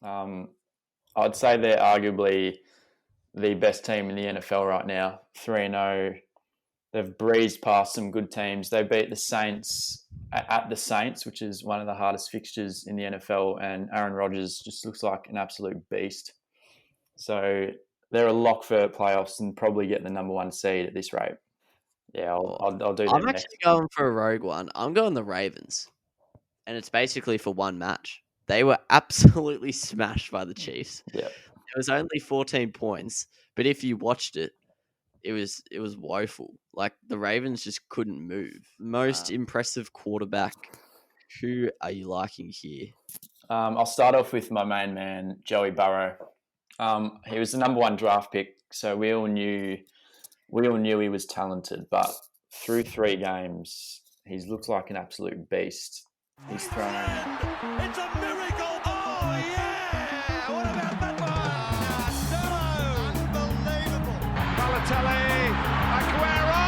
Um, I'd say they're arguably the best team in the NFL right now. 3-0. They've breezed past some good teams. They beat the Saints at the Saints, which is one of the hardest fixtures in the NFL, and Aaron Rodgers just looks like an absolute beast. So they're a lock for playoffs and probably get the number one seed at this rate. Yeah, I'll do I'm them actually next. going for a rogue one. I'm going the Ravens, and it's basically for one match. They were absolutely smashed by the Chiefs. Yeah. It was only 14 points, but if you watched it, it was woeful. Like the Ravens just couldn't move. Most impressive quarterback. Who are you liking here? I'll start off with my main man, Joey Burrow. He was the number one draft pick, so we all knew he was talented. But through 3 games, he's looked like an absolute beast. He's thrown. It's a miracle! Oh yeah! What about that one? Unbelievable! Balotelli, Aguero!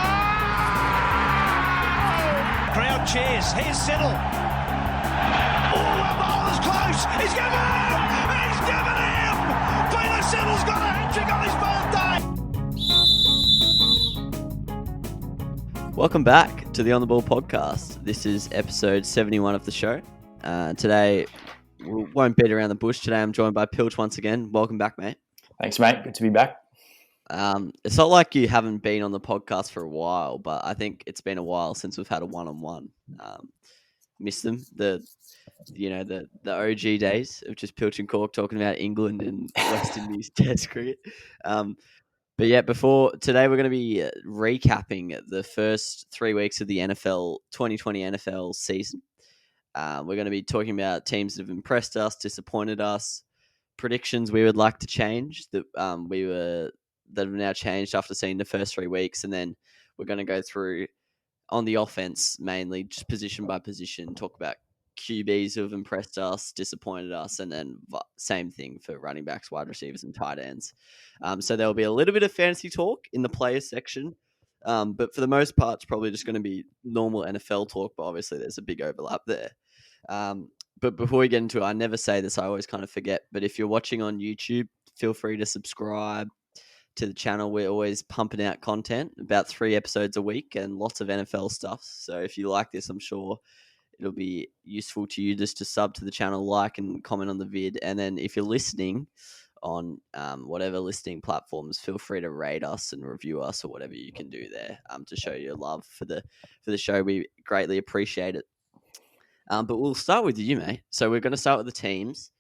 Crowd cheers. Here's Siddle. Oh, the ball is close. He's given him. He's given him. Peter Siddle's got a hat-trick on his birthday. Welcome back to the On the Ball podcast. This is episode 71 of the show. Today, we won't beat around the bush. Today, I'm joined by Pilch once again. Welcome back, mate. Thanks, mate. Good to be back. It's not like you haven't been on the podcast for a while, but I think it's been a while since we've had a one-on-one. Miss them. The OG days of just Pilch and Cork talking about England and West Indies Test cricket. But yeah, before today, we're going to be recapping the first 3 weeks of the 2020 NFL season. We're going to be talking about teams that have impressed us, disappointed us, predictions we would like to change that have now changed after seeing the first 3 weeks, and then we're going to go through on the offense mainly, just position by position, talk about QBs who have impressed us, disappointed us, and then same thing for running backs, wide receivers, and tight ends. So there'll be a little bit of fantasy talk in the players section, but for the most part, it's probably just going to be normal NFL talk. But obviously, there's a big overlap there. But before we get into it, I never say this; I always kind of forget. But if you're watching on YouTube, feel free to subscribe to the channel. We're always pumping out content, about 3 episodes a week, and lots of NFL stuff. So if you like this, I'm sure it'll be useful to you just to sub to the channel, like and comment on the vid. And then if you're listening on whatever listening platforms, feel free to rate us and review us or whatever you can do there to show your love for the show. We greatly appreciate it. But we'll start with you, mate. So we're going to start with the teams.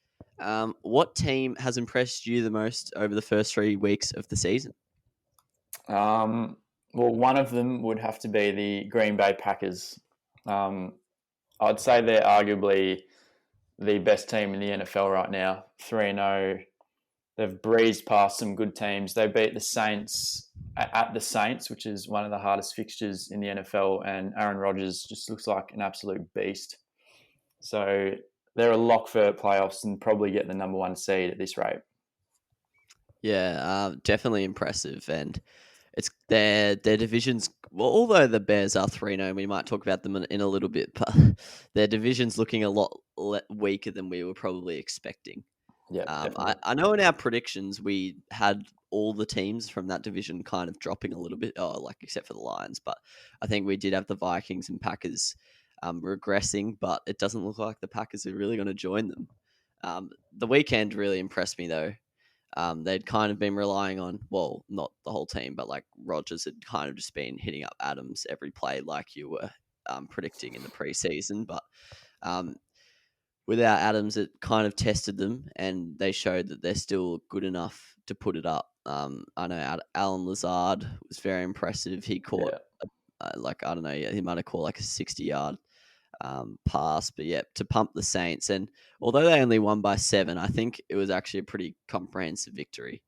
What team has impressed you the most over the first 3 weeks of the season? Well, one of them would have to be the Green Bay Packers. I'd say they're arguably the best team in the NFL right now. 3-0. They've breezed past some good teams. They beat the Saints at the Saints, which is one of the hardest fixtures in the NFL, and Aaron Rodgers just looks like an absolute beast. So they're a lock for playoffs and probably get the number one seed at this rate. Yeah, definitely impressive. And it's their divisions. Well, although the Bears are 3-0, we might talk about them in a little bit, but their division's looking a lot weaker than we were probably expecting. Yeah, I know in our predictions we had all the teams from that division kind of dropping a little bit, except for the Lions, but I think we did have the Vikings and Packers regressing, but it doesn't look like the Packers are really going to join them. The weekend really impressed me though. They'd kind of been relying on, well, not the whole team, but like Rodgers had kind of just been hitting up Adams every play like you were predicting in the preseason. But without Adams, it kind of tested them, and they showed that they're still good enough to put it up. I know Alan Lazard was very impressive. He caught, he might have caught like a 60-yard pass, but yeah, to pump the Saints. And although they only won by 7, I think it was actually a pretty comprehensive victory.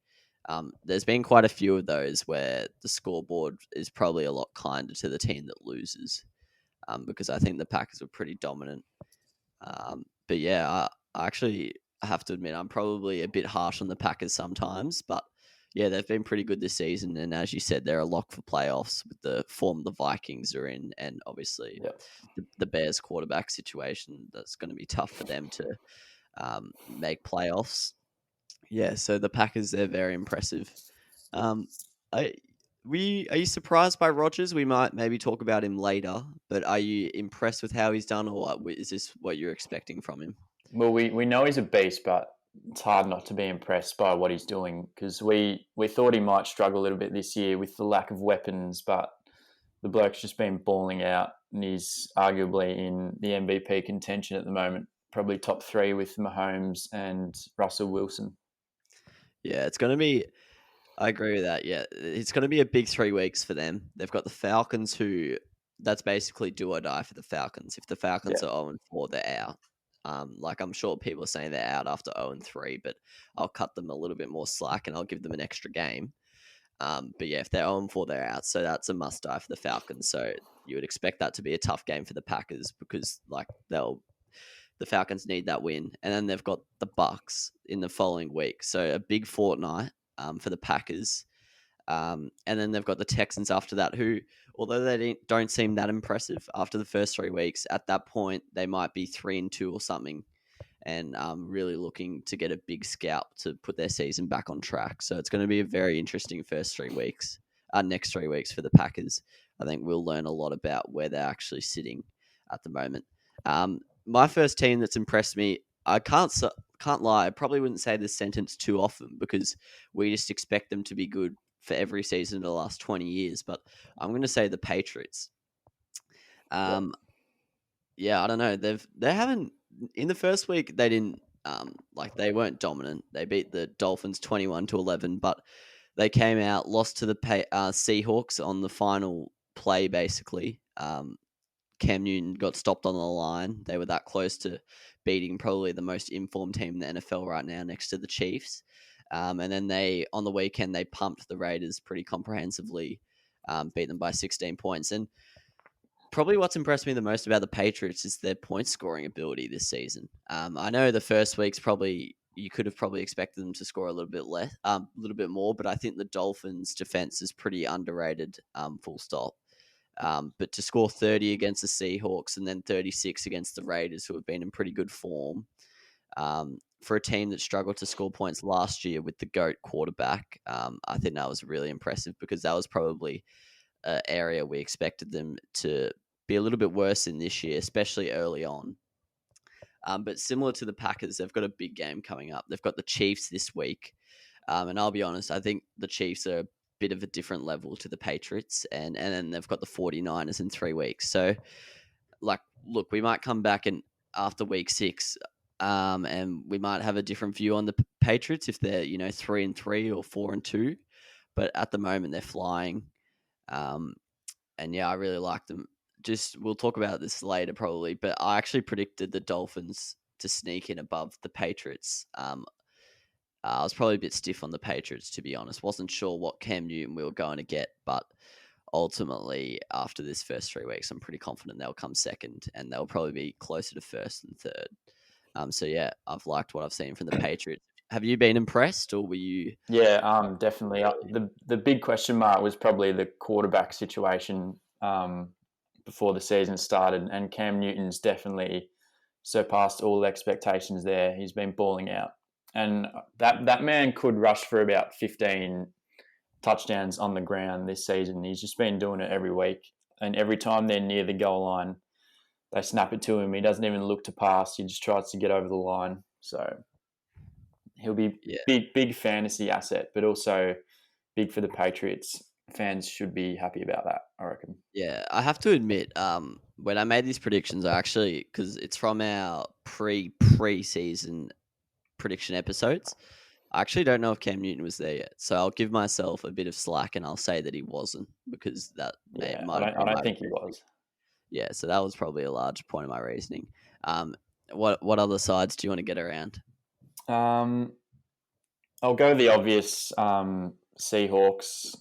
There's been quite a few of those where the scoreboard is probably a lot kinder to the team that loses, because I think the Packers were pretty dominant. But yeah, I actually have to admit I'm probably a bit harsh on the Packers sometimes, but yeah, they've been pretty good this season. And as you said, they're a lock for playoffs with the form the Vikings are in, and obviously the Bears quarterback situation. That's going to be tough for them to make playoffs. Yeah, so the Packers, they're very impressive. Um, I, are you surprised by Rodgers? We might maybe talk about him later, but are you impressed with how he's done, or is this what you're expecting from him? Well, we know he's a beast, but it's hard not to be impressed by what he's doing because we thought he might struggle a little bit this year with the lack of weapons, but the bloke's just been balling out and he's arguably in the MVP contention at the moment, probably top three with Mahomes and Russell Wilson. Yeah, it's going to be. I agree with that. Yeah, it's going to be a big 3 weeks for them. They've got the Falcons, who that's basically do or die for the Falcons. If the Falcons Yeah. are 0-4, they're out. Like I'm sure people are saying they're out after 0-3, but I'll cut them a little bit more slack and I'll give them an extra game. But yeah, if they're 0-4, they're out. So that's a must die for the Falcons. So you would expect that to be a tough game for the Packers because like the Falcons need that win, and then they've got the Bucks in the following week. So a big fortnight for the Packers. And then they've got the Texans after that, who, although they don't seem that impressive after the first 3 weeks, at that point they might be 3-2 or something, and really looking to get a big scalp to put their season back on track. So it's going to be a very interesting first 3 weeks. Next 3 weeks for the Packers. I think we'll learn a lot about where they're actually sitting at the moment. My first team that's impressed me, I can't lie, I probably wouldn't say this sentence too often because we just expect them to be good for every season in the last 20 years, but I'm going to say the Patriots. Yeah, I don't know. They haven't in the first week they didn't like they weren't dominant. They beat the Dolphins 21-11, but they came out, lost to the Seahawks on the final play basically. Cam Newton got stopped on the line. They were that close to beating probably the most informed team in the NFL right now, next to the Chiefs. And then on the weekend, they pumped the Raiders pretty comprehensively, beat them by 16 points. And probably what's impressed me the most about the Patriots is their point scoring ability this season. I know the first week's probably you could have probably expected them to score a little bit less, a little bit more, but I think the Dolphins' defense is pretty underrated. Full stop. But to score 30 against the Seahawks and then 36 against the Raiders, who have been in pretty good form, for a team that struggled to score points last year with the GOAT quarterback, I think that was really impressive because that was probably an area we expected them to be a little bit worse in this year, especially early on. But similar to the Packers, they've got a big game coming up. They've got the Chiefs this week. And I'll be honest, I think the Chiefs are a bit of a different level to the Patriots. And then they've got the 49ers in 3 weeks. So, like, look, we might come back and after week 6, and we might have a different view on the Patriots if they're 3-3 or 4-2. But at the moment, they're flying. And yeah, I really like them. Just we'll talk about this later probably, but I actually predicted the Dolphins to sneak in above the Patriots. I was probably a bit stiff on the Patriots, to be honest. Wasn't sure what Cam Newton we were going to get, but ultimately, after this first 3 weeks, I'm pretty confident they'll come second, and they'll probably be closer to first and third. So yeah, I've liked what I've seen from the Patriots. Have you been impressed, or were you? Yeah, definitely. The big question mark was probably the quarterback situation before the season started, and Cam Newton's definitely surpassed all expectations there. He's been balling out, and that man could rush for about 15 touchdowns on the ground this season. He's just been doing it every week, and every time they're near the goal line, they snap it to him. He doesn't even look to pass. He just tries to get over the line. So he'll be big fantasy asset, but also big for the Patriots. Fans should be happy about that, I reckon. Yeah, I have to admit, when I made these predictions, I actually, because it's from our pre-season prediction episodes, I actually don't know if Cam Newton was there yet. So I'll give myself a bit of slack and I'll say that he wasn't because that might have been I don't think he was. Yeah, so that was probably a large point of my reasoning. What other sides do you want to get around? I'll go the obvious Seahawks.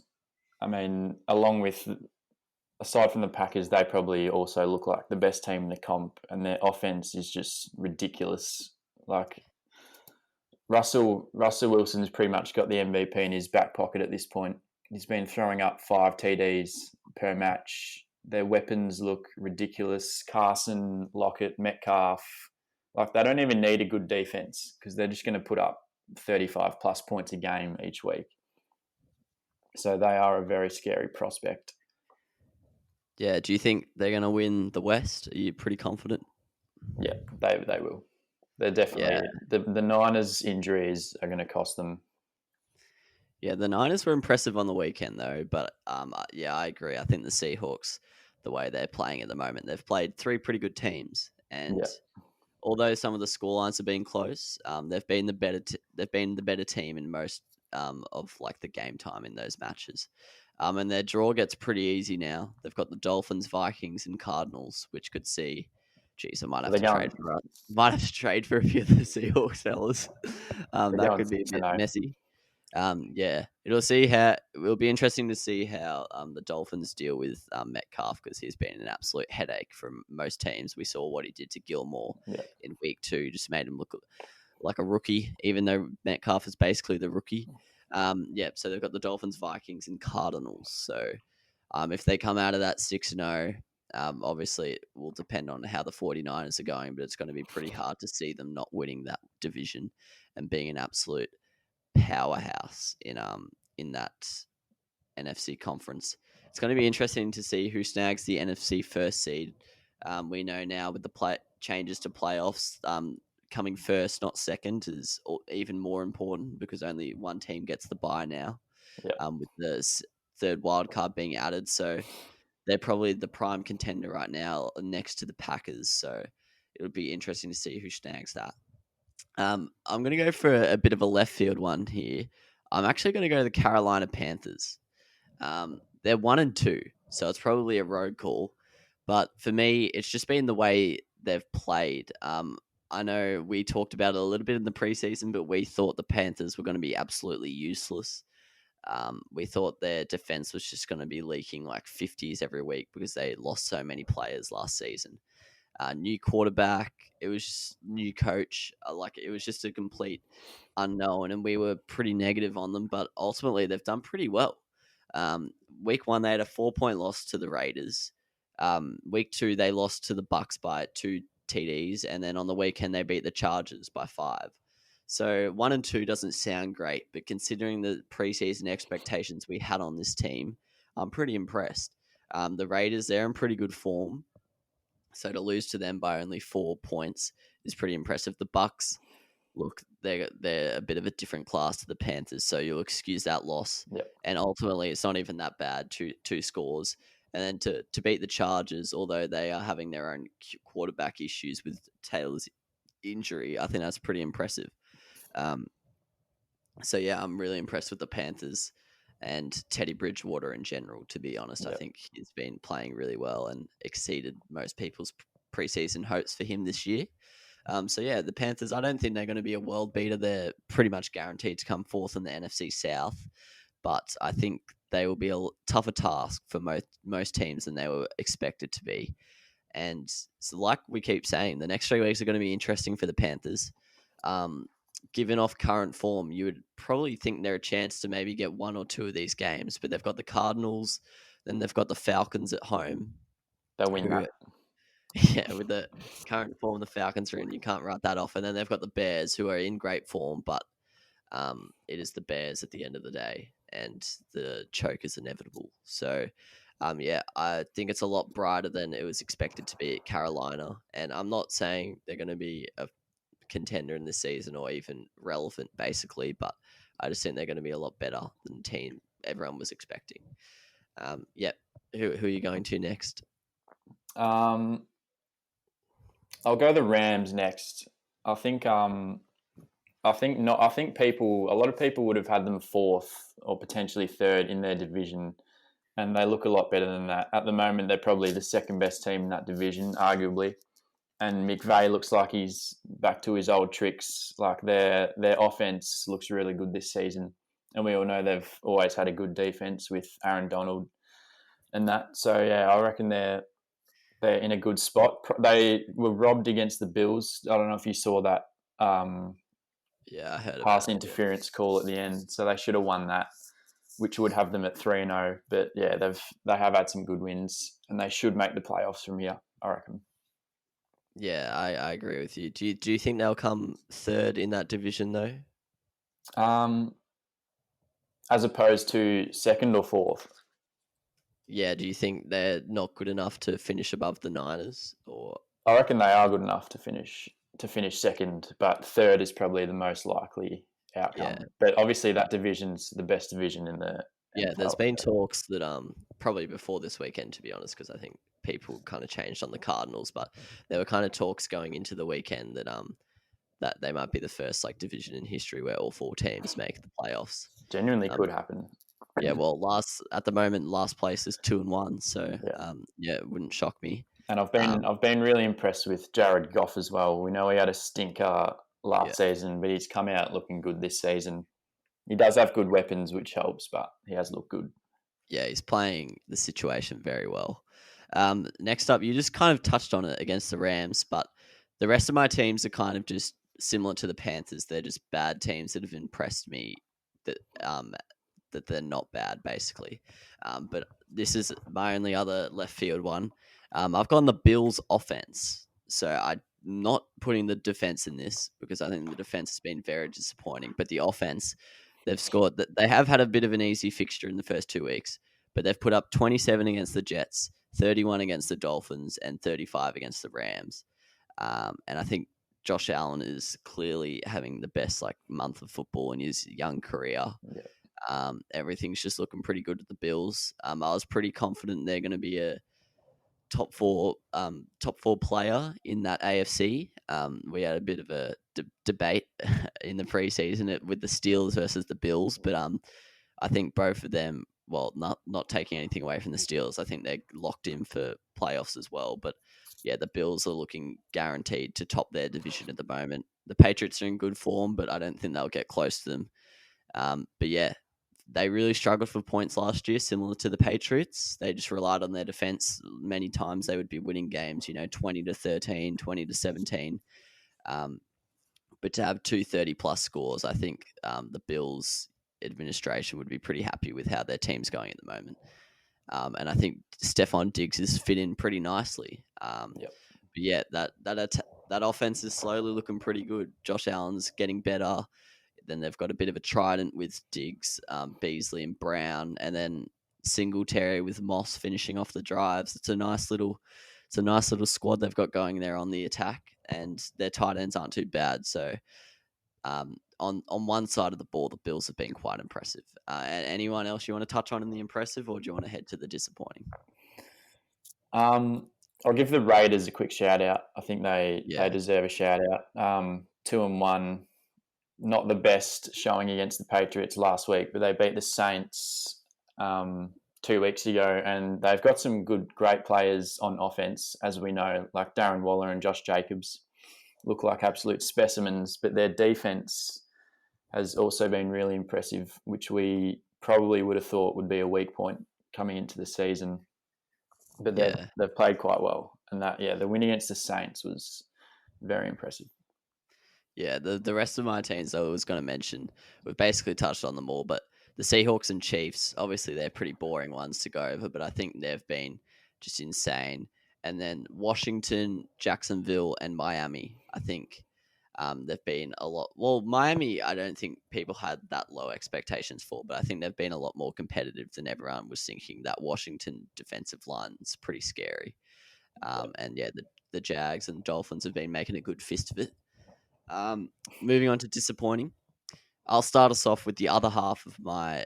I mean, aside from the Packers, they probably also look like the best team in the comp, and their offense is just ridiculous. Like Russell Wilson's pretty much got the MVP in his back pocket at this point. He's been throwing up 5 TDs per match. Their weapons look ridiculous. Carson, Lockett, Metcalf, Like they don't even need a good defense because they're just going to put up 35 plus points a game each week. So they are a very scary prospect. Yeah. Do you think they're going to win the West? Are you pretty confident? Yeah, they will. They're definitely the Niners' injuries are going to cost them. Yeah, the Niners were impressive on the weekend though, but yeah, I agree. I think the Seahawks, the way they're playing at the moment, they've played three pretty good teams, and although some of the scorelines have been close, they've been the better. They've been the better team in most of like the game time in those matches. And their draw gets pretty easy now. They've got the Dolphins, Vikings, and Cardinals, which could see. Geez, I might have to trade for a few of the Seahawks fellas. That could be a bit messy. Yeah, it'll be interesting to see how the Dolphins deal with Metcalf, because he's been an absolute headache for most teams. We saw what he did to Gilmore in week 2, just made him look like a rookie, even though Metcalf is basically the rookie. So they've got the Dolphins, Vikings, and Cardinals. So if they come out of that 6-0, obviously it will depend on how the 49ers are going, but it's going to be pretty hard to see them not winning that division and being an absolute powerhouse in that NFC conference. It's going to be interesting to see who snags the NFC first seed. We know now with the changes to playoffs, coming first, not second, is even more important because only one team gets the bye now. With the third wild card being added, so they're probably the prime contender right now next to the Packers. So it'll be interesting to see who snags that. I'm going to go for a bit of a left field one here. I'm actually going to go to the Carolina Panthers. They're 1-2, so it's probably a road call. But for me, it's just been the way they've played. I know we talked about it a little bit in the preseason, but we thought the Panthers were going to be absolutely useless. We thought their defense was just going to be leaking like 50s every week because they lost so many players last season. New quarterback, it was just new coach. It was just a complete unknown, and we were pretty negative on them. But ultimately, they've done pretty well. Week 1, they had a 4-point loss to the Raiders. Week 2, they lost to the Bucks by 2 TDs, and then on the weekend they beat the Chargers by 5. So 1-2 doesn't sound great, but considering the preseason expectations we had on this team, I'm pretty impressed. The Raiders, they're in pretty good form. So to lose to them by only 4 points is pretty impressive. The Bucks, look, they're a bit of a different class to the Panthers, so you'll excuse that loss. And ultimately, it's not even that bad, two scores. And then to beat the Chargers, although they are having their own quarterback issues with Taylor's injury, I think that's pretty impressive. So yeah, I'm really impressed with the Panthers and Teddy Bridgewater in general, to be honest. I think he's been playing really well and exceeded most people's preseason hopes for him this year. So yeah, the Panthers, I don't think they're going to be a world beater. They're pretty much guaranteed to come fourth in the NFC South, but I think they will be a tougher task for most teams than they were expected to be. And so like we keep saying, the next 3 weeks are going to be interesting for the Panthers. Given off current form, you would probably think they're a chance to maybe get 1 or 2 of these games, but they've got the Cardinals, then they've got the Falcons at home. They'll win that. Yeah, with the current form the Falcons are in, you can't write that off. And then they've got the Bears, who are in great form, but it is the Bears at the end of the day, and the choke is inevitable. So, I think it's a lot brighter than it was expected to be at Carolina. And I'm not saying they're going to be a contender in this season or even relevant, basically, but I just think they're going to be a lot better than the team everyone was expecting. Who are you going to next? I'll go the Rams next. I think a lot of people would have had them 4th or potentially 3rd in their division, and they look a lot better than that. At the moment, they're probably the 2nd best team in that division, arguably. And McVay looks like he's back to his old tricks. Like their offense looks really good this season, and we all know they've always had a good defense with Aaron Donald and that. So yeah, I reckon they're in a good spot. They were robbed against the Bills. I don't know if you saw that. I heard pass interference call at the end, so they should have won that, which would have them at 3-0. But yeah, they have had some good wins, and they should make the playoffs from here, I reckon. Yeah, I agree with you. Do you think they'll come third in that division though? Um, as opposed to second or fourth. Yeah, do you think they're not good enough to finish above the Niners? Or I reckon they are good enough to finish second, but third is probably the most likely yeah, outcome. But obviously, that division's the best division in the yeah. There's NFL. been talks that probably before this weekend, to be honest, because I think people kind of changed on the Cardinals, but there were kind of talks going into the weekend that they might be the first like division in history where all four teams make the playoffs. Genuinely Um, could happen. yeah, well, at the moment, last place is 2-1, so Yeah. yeah, it wouldn't shock me. And Um, I've been really impressed with Jared Goff as well. We know he had a stinker yeah, last season, but he's come out looking good this season. He does have good weapons, which helps, but he has looked good. yeah, he's playing the situation very well. Next up, you just kind of touched on it against the Rams, but the rest of my teams are kind of just similar to the Panthers. They're just bad teams that have impressed me that that they're not bad, basically. But this is my only other left field one. I've gone the Bills offense. So I'm not putting the defense in this because I think the defense has been very disappointing. But the offense, they've scored that they have had a bit of an easy fixture in the first 2 weeks, but they've put up 27 against the Jets, 31 against the Dolphins, and 35 against the Rams. And I think Josh Allen is clearly having the best like month of football in his young career. Yeah. Everything's just looking pretty good at the Bills. I was pretty confident they're going to be a top four player in that AFC. We had a bit of a debate in the preseason with the Steelers versus the Bills, but I think both of them. Well, not taking anything away from the Steelers, I think they're locked in for playoffs as well. But yeah, the Bills are looking guaranteed to top their division at the moment. The Patriots are in good form, but I don't think they'll get close to them. But yeah, they really struggled for points last year, similar to the Patriots. They just relied on their defense. Many times they would be winning games, 20-13, 20-17. But to have 230 plus scores, I think the Bills administration would be pretty happy with how their team's going at the moment. And I think Stephon Diggs is fit in pretty nicely. Yep. But yeah, that offense is slowly looking pretty good. Josh Allen's getting better. Then they've got a bit of a trident with Diggs, Beasley, and Brown, and then Singletary with Moss finishing off the drives. It's a nice little squad they've got going there on the attack, and their tight ends aren't too bad. So on one side of the ball, the Bills have been quite impressive. Anyone else you want to touch on in the impressive, or do you want to head to the disappointing? I'll give the Raiders a quick shout out. I think they Yeah. deserve a shout out. 2-1, not the best showing against the Patriots last week, but they beat the Saints 2 weeks ago, and they've got some great players on offense, as we know, like Darren Waller and Josh Jacobs look like absolute specimens, but their defense has also been really impressive, which we probably would have thought would be a weak point coming into the season. But they've played quite well, and the win against the Saints was very impressive. Yeah, the rest of my teams I was going to mention, we've basically touched on them all, but the Seahawks and Chiefs, obviously they're pretty boring ones to go over, but I think they've been just insane. And then Washington, Jacksonville, and Miami, I think they've been a lot. Well, Miami, I don't think people had that low expectations for, but I think they've been a lot more competitive than everyone was thinking. That Washington defensive line is pretty scary. And yeah, the Jags and Dolphins have been making a good fist of it. Moving on to disappointing. I'll start us off with the other half of my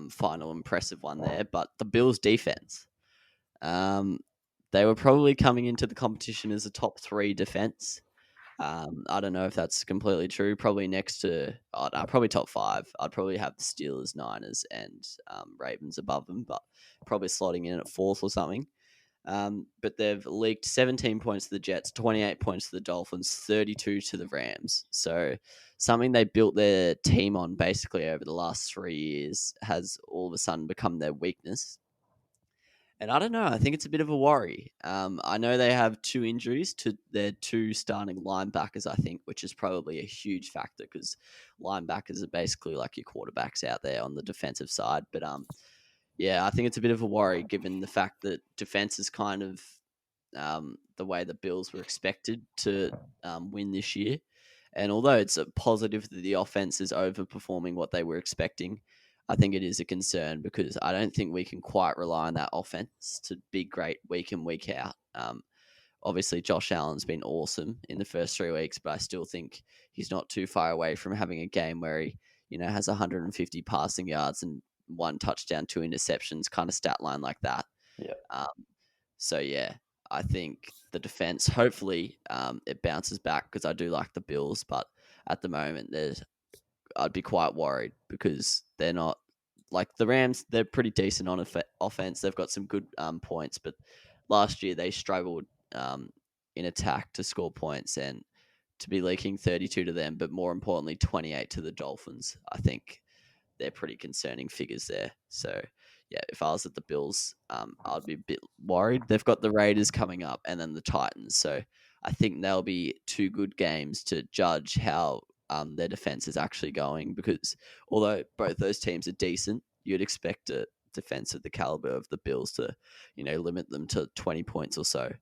final impressive one there, but the Bills defense. They were probably coming into the competition as a top 3 defense. I don't know if that's completely true. Probably next to, probably top 5. I'd probably have the Steelers, Niners, and Ravens above them, but probably slotting in at 4th or something. But they've leaked 17 points to the Jets, 28 points to the Dolphins, 32 to the Rams. So something they built their team on basically over the last 3 years has all of a sudden become their weakness. And I don't know. I think it's a bit of a worry. I know they have 2 injuries to their 2 starting linebackers, I think, which is probably a huge factor because linebackers are basically like your quarterbacks out there on the defensive side. But yeah, I think it's a bit of a worry given the fact that defense is kind of the way the Bills were expected to win this year. And although it's a positive that the offense is overperforming what they were expecting, I think it is a concern because I don't think we can quite rely on that offense to be great week in, week out. Obviously, Josh Allen's been awesome in the first 3 weeks, but I still think he's not too far away from having a game where he, has 150 passing yards and 1 touchdown, 2 interceptions, kind of stat line like that. Yeah. So yeah, I think the defense, hopefully, it bounces back because I do like the Bills, but at the moment, I'd be quite worried because they're not like the Rams. They're pretty decent on offense. They've got some good points, but last year they struggled in attack to score points and to be leaking 32 to them, but more importantly, 28 to the Dolphins. I think they're pretty concerning figures there. So yeah, if I was at the Bills, I'd be a bit worried. They've got the Raiders coming up and then the Titans. So I think they'll be 2 good games to judge how their defense is actually going because although both those teams are decent, you'd expect a defense of the caliber of the Bills to, limit them to 20 points or so.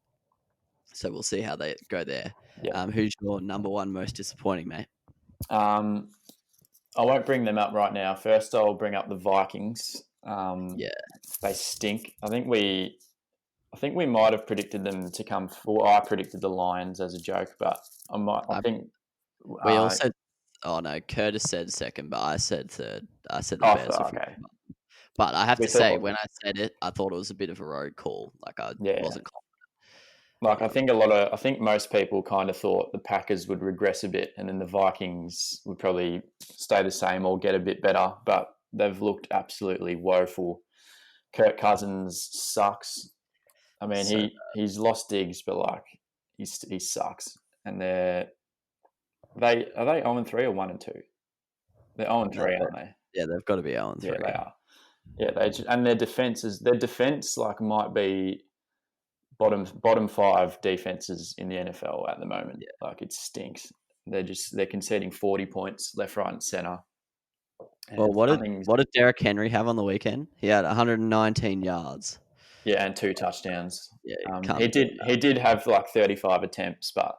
So we'll see how they go there. Yeah. Who's your number one most disappointing, mate? I won't bring them up right now. First, I'll bring up the Vikings. Yeah. They stink. I think we might have predicted them to come. Well, I predicted the Lions as a joke, but I think we all said. Oh no, Curtis said second, but I said third. I said the Bears. Okay. But I have We to said say, what? when I said it, I thought it was a bit of a road call. Like I wasn't confident. Like I think most people kind of thought the Packers would regress a bit, and then the Vikings would probably stay the same or get a bit better. But they've looked absolutely woeful. Kirk Cousins sucks. I mean, he's lost Diggs, but like he sucks. And are they 0-3 or 1-2? They're 0-3, aren't they? Yeah, they've got to be 0-3. Yeah, they are. Yeah, and their defense like might be bottom 5 defenses in the NFL at the moment. Yeah. Like it stinks. They're conceding 40 points left, right, and center. And well, what did Derrick Henry have on the weekend? He had 119 yards. Yeah, and 2 touchdowns. Yeah, he did have like 35 attempts, but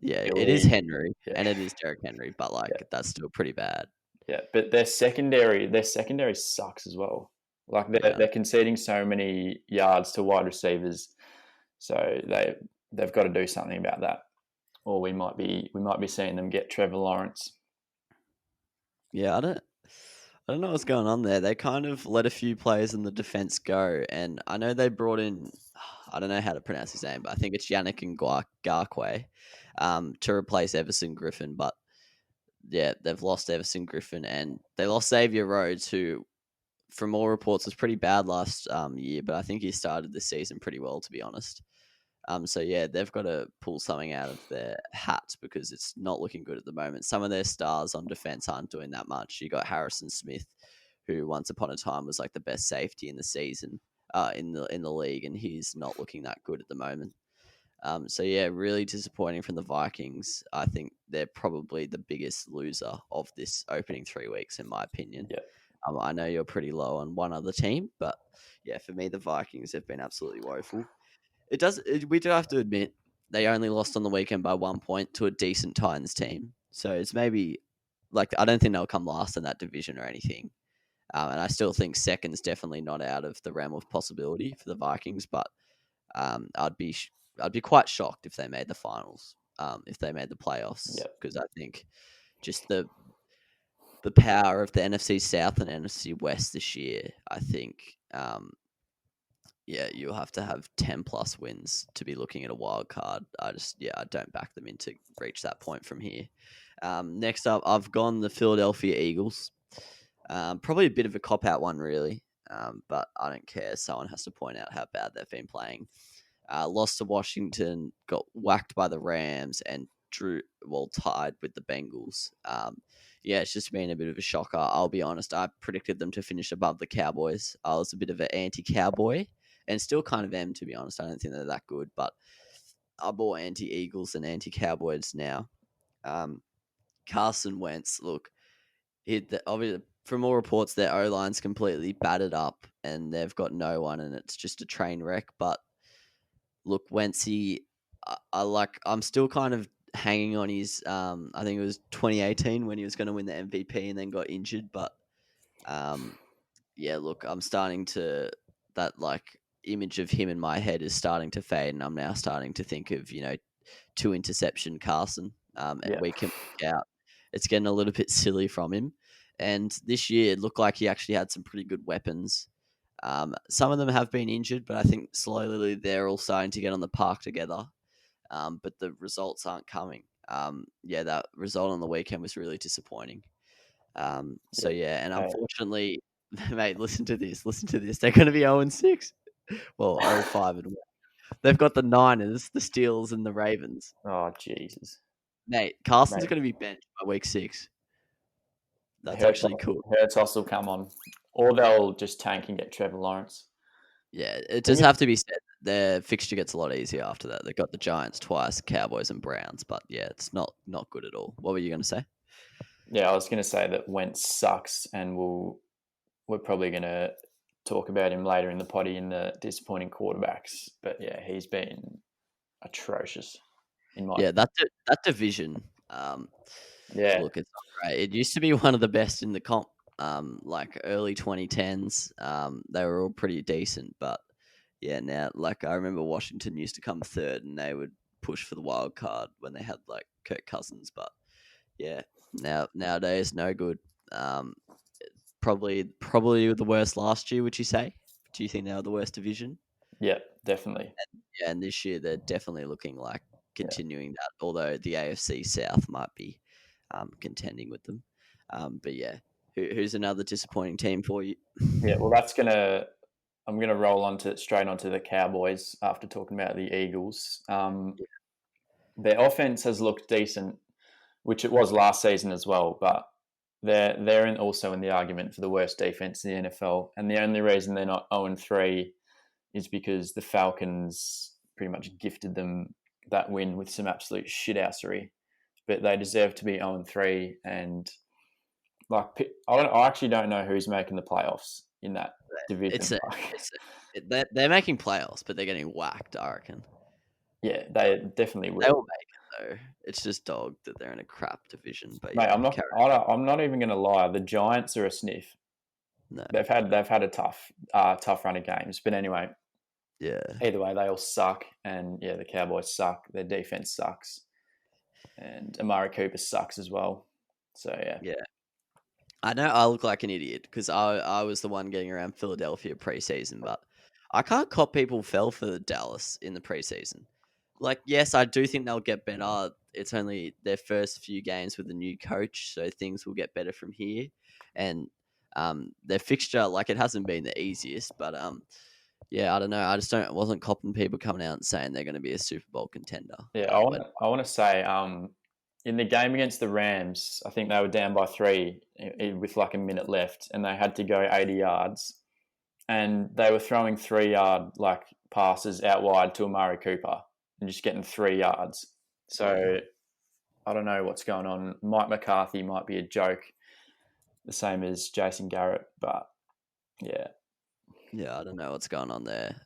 yeah, it is Henry and it is Derrick Henry, but that's still pretty bad. Yeah, but their secondary sucks as well. Like they're conceding so many yards to wide receivers, so they've got to do something about that, or we might be seeing them get Trevor Lawrence. Yeah, I don't know what's going on there. They kind of let a few players in the defense go, and I know they brought in, I don't know how to pronounce his name, but I think it's Yannick Ngakoue to replace Everson Griffin, but yeah, they've lost Everson Griffin and they lost Xavier Rhodes, who, from all reports, was pretty bad last year, but I think he started the season pretty well, to be honest. So yeah, they've got to pull something out of their hat because it's not looking good at the moment. Some of their stars on defense aren't doing that much. You got Harrison Smith, who once upon a time was like the best safety in the season, in the league, and he's not looking that good at the moment. So yeah, really disappointing from the Vikings. I think they're probably the biggest loser of this opening 3 weeks, in my opinion. Yeah. I know you're pretty low on one other team, but yeah, for me, the Vikings have been absolutely woeful. We do have to admit they only lost on the weekend by 1 point to a decent Titans team. So it's maybe like I don't think they'll come last in that division or anything. And I still think second's definitely not out of the realm of possibility for the Vikings. But I'd be quite shocked if they made the finals, if they made the playoffs, because I think just the power of the NFC South and NFC West this year. I think. Yeah, you'll have to have 10 plus wins to be looking at a wild card. I don't back them in to reach that point from here. Next up, I've gone the Philadelphia Eagles. Probably a bit of a cop-out one, really, but I don't care. Someone has to point out how bad they've been playing. Lost to Washington, got whacked by the Rams, and tied with the Bengals. Yeah, it's just been a bit of a shocker. I'll be honest, I predicted them to finish above the Cowboys. I was a bit of an anti-Cowboy. And still kind of am, to be honest. I don't think they're that good, but I'm more anti-Eagles and anti-Cowboys now. Carson Wentz, look, obviously, from all reports, their O-line's completely battered up and they've got no one and it's just a train wreck. But look, Wency, I'm still kind of hanging on his. I think it was 2018 when he was going to win the MVP and then got injured. But yeah, look, I'm starting to that image of him in my head is starting to fade, and I'm now starting to think of 2 interception Carson, and Yeah. week in week out. It's getting a little bit silly from him. And this year, it looked like he actually had some pretty good weapons. Some of them have been injured, but I think slowly they're all starting to get on the park together. But the results aren't coming. Yeah, that result on the weekend was really disappointing. So yeah, and unfortunately, mate, listen to this. They're going to be 0-6. Well, 0-5. They've got the Niners, the Steelers, and the Ravens. Oh, Jesus. Mate, Carson's Mate. going to be benched by week 6. That's Hurts actually cool. will come on. Or they'll just tank and get Trevor Lawrence. Yeah, it does have to be said. Their fixture gets a lot easier after that. They've got the Giants twice, Cowboys and Browns. But yeah, it's not good at all. What were you going to say? Yeah, I was going to say that Wentz sucks, and we're probably going to talk about him later in the potty in the disappointing quarterbacks. But yeah, he's been atrocious in my Yeah, that division. yeah. Look, it's not great. It used to be one of the best in the comp. Like early 2010s. They were all pretty decent, but yeah, now I remember Washington used to come third, and they would push for the wild card when they had Kirk Cousins. But yeah, nowadays no good. Probably the worst last year. Would you say? Do you think they were the worst division? Yeah, definitely. Yeah, and this year they're definitely looking like continuing that. Although the AFC South might be contending with them. But yeah, who's another disappointing team for you? Yeah, well, I'm gonna roll straight onto the Cowboys after talking about the Eagles. Their offense has looked decent, which it was last season as well, but they're also in the argument for the worst defense in the NFL. And the only reason they're not 0-3 is because the Falcons pretty much gifted them that win with some absolute shithousery. But they deserve to be 0-3, and I actually don't know who's making the playoffs in that division. They're making playoffs, but they're getting whacked, I reckon. Yeah, they definitely will. They will make it though. It's just dog that they're in a crap division. But Mate, yeah, I'm not even going to lie. The Giants are a sniff. No. They've had a tough run of games. But anyway, yeah. Either way, they all suck, and yeah, the Cowboys suck. Their defense sucks, and Amari Cooper sucks as well. So yeah. I know I look like an idiot because I was the one getting around Philadelphia preseason, but I can't cop people fell for Dallas in the preseason. Yes, I do think they'll get better. It's only their first few games with the new coach, so things will get better from here. And their fixture, it hasn't been the easiest, but yeah, I don't know. I wasn't copping people coming out and saying they're going to be a Super Bowl contender. yeah, I want to say in the game against the Rams, I think they were down by 3 with a minute left, and they had to go 80 yards, and they were throwing 3-yard passes out wide to Amari Cooper and just getting 3 yards. So I don't know what's going on. Mike McCarthy might be a joke, the same as Jason Garrett, but yeah. Yeah, I don't know what's going on there.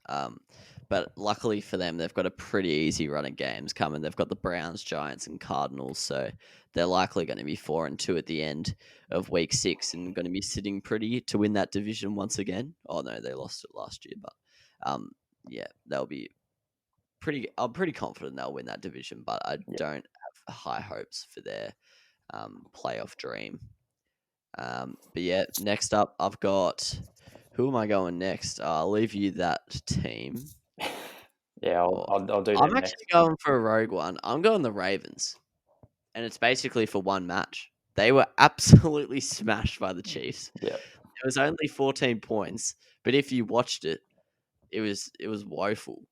But luckily for them, they've got a pretty easy run of games coming. They've got the Browns, Giants, and Cardinals, so they're likely going to be 4-2 at the end of week 6 and going to be sitting pretty to win that division once again. Oh no, they lost it last year, but yeah, they'll be pretty. I'm pretty confident they'll win that division, but I don't have high hopes for their playoff dream. But yeah, next up, I've got. Who am I going next? I'll leave you that team. Yeah, I'll do that. I'm actually going for a rogue one. I'm going the Ravens. And it's basically for one match. They were absolutely smashed by the Chiefs. Yeah. It was only 14 points, but if you watched it, it was woeful.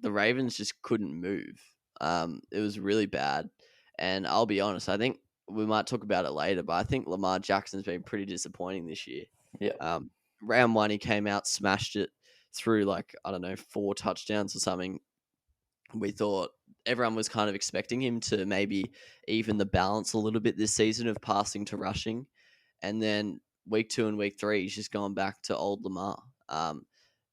The Ravens just couldn't move. It was really bad. And I'll be honest, I think we might talk about it later, but I think Lamar Jackson's been pretty disappointing this year. Yeah. Round 1, he came out, smashed it through 4 touchdowns or something. We thought everyone was kind of expecting him to maybe even the balance a little bit this season of passing to rushing. And then week 2 and week 3, he's just gone back to old Lamar.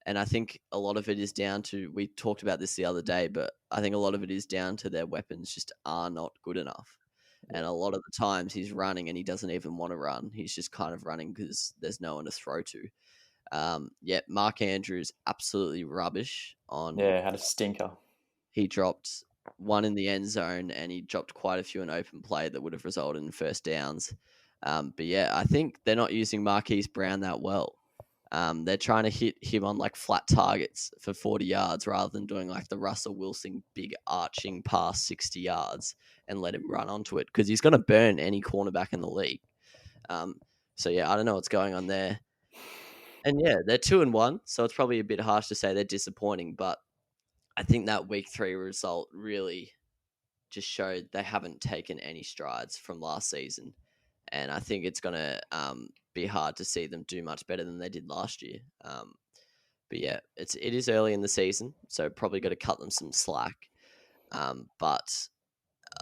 And I think a lot of it is down to, we talked about this the other day, but I think a lot of it is down to their weapons just are not good enough. And a lot of the times he's running and he doesn't even want to run. He's just kind of running because there's no one to throw to. Mark Andrews absolutely rubbish on. Yeah, had a stinker. He dropped one in the end zone and he dropped quite a few in open play that would have resulted in first downs. I think they're not using Marquise Brown that well. They're trying to hit him on like flat targets for 40 yards rather than doing like the Russell Wilson big arching pass 60 yards and let him run onto it because he's going to burn any cornerback in the league. I don't know what's going on there. And they're 2-1, so it's probably a bit harsh to say they're disappointing, but I think that week 3 result really just showed they haven't taken any strides from last season. And I think it's going to be hard to see them do much better than they did last year. It is early in the season, so probably got to cut them some slack. But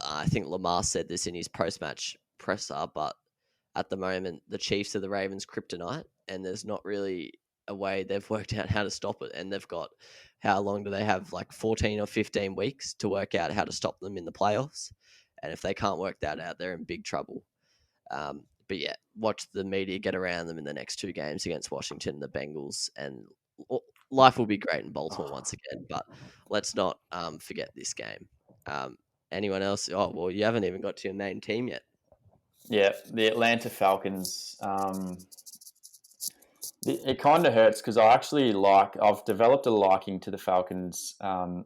I think Lamar said this in his post-match presser, but at the moment, the Chiefs are the Ravens' kryptonite, and there's not really a way they've worked out how to stop it. And they've got, how long do they have? Like 14 or 15 weeks to work out how to stop them in the playoffs. And if they can't work that out, they're in big trouble. Watch the media get around them in the next 2 games against Washington and the Bengals, and life will be great in Baltimore once again. But let's not forget this game. Anyone else? Oh, well, you haven't even got to your main team yet. Yeah, the Atlanta Falcons. It kind of hurts because I've developed a liking to the Falcons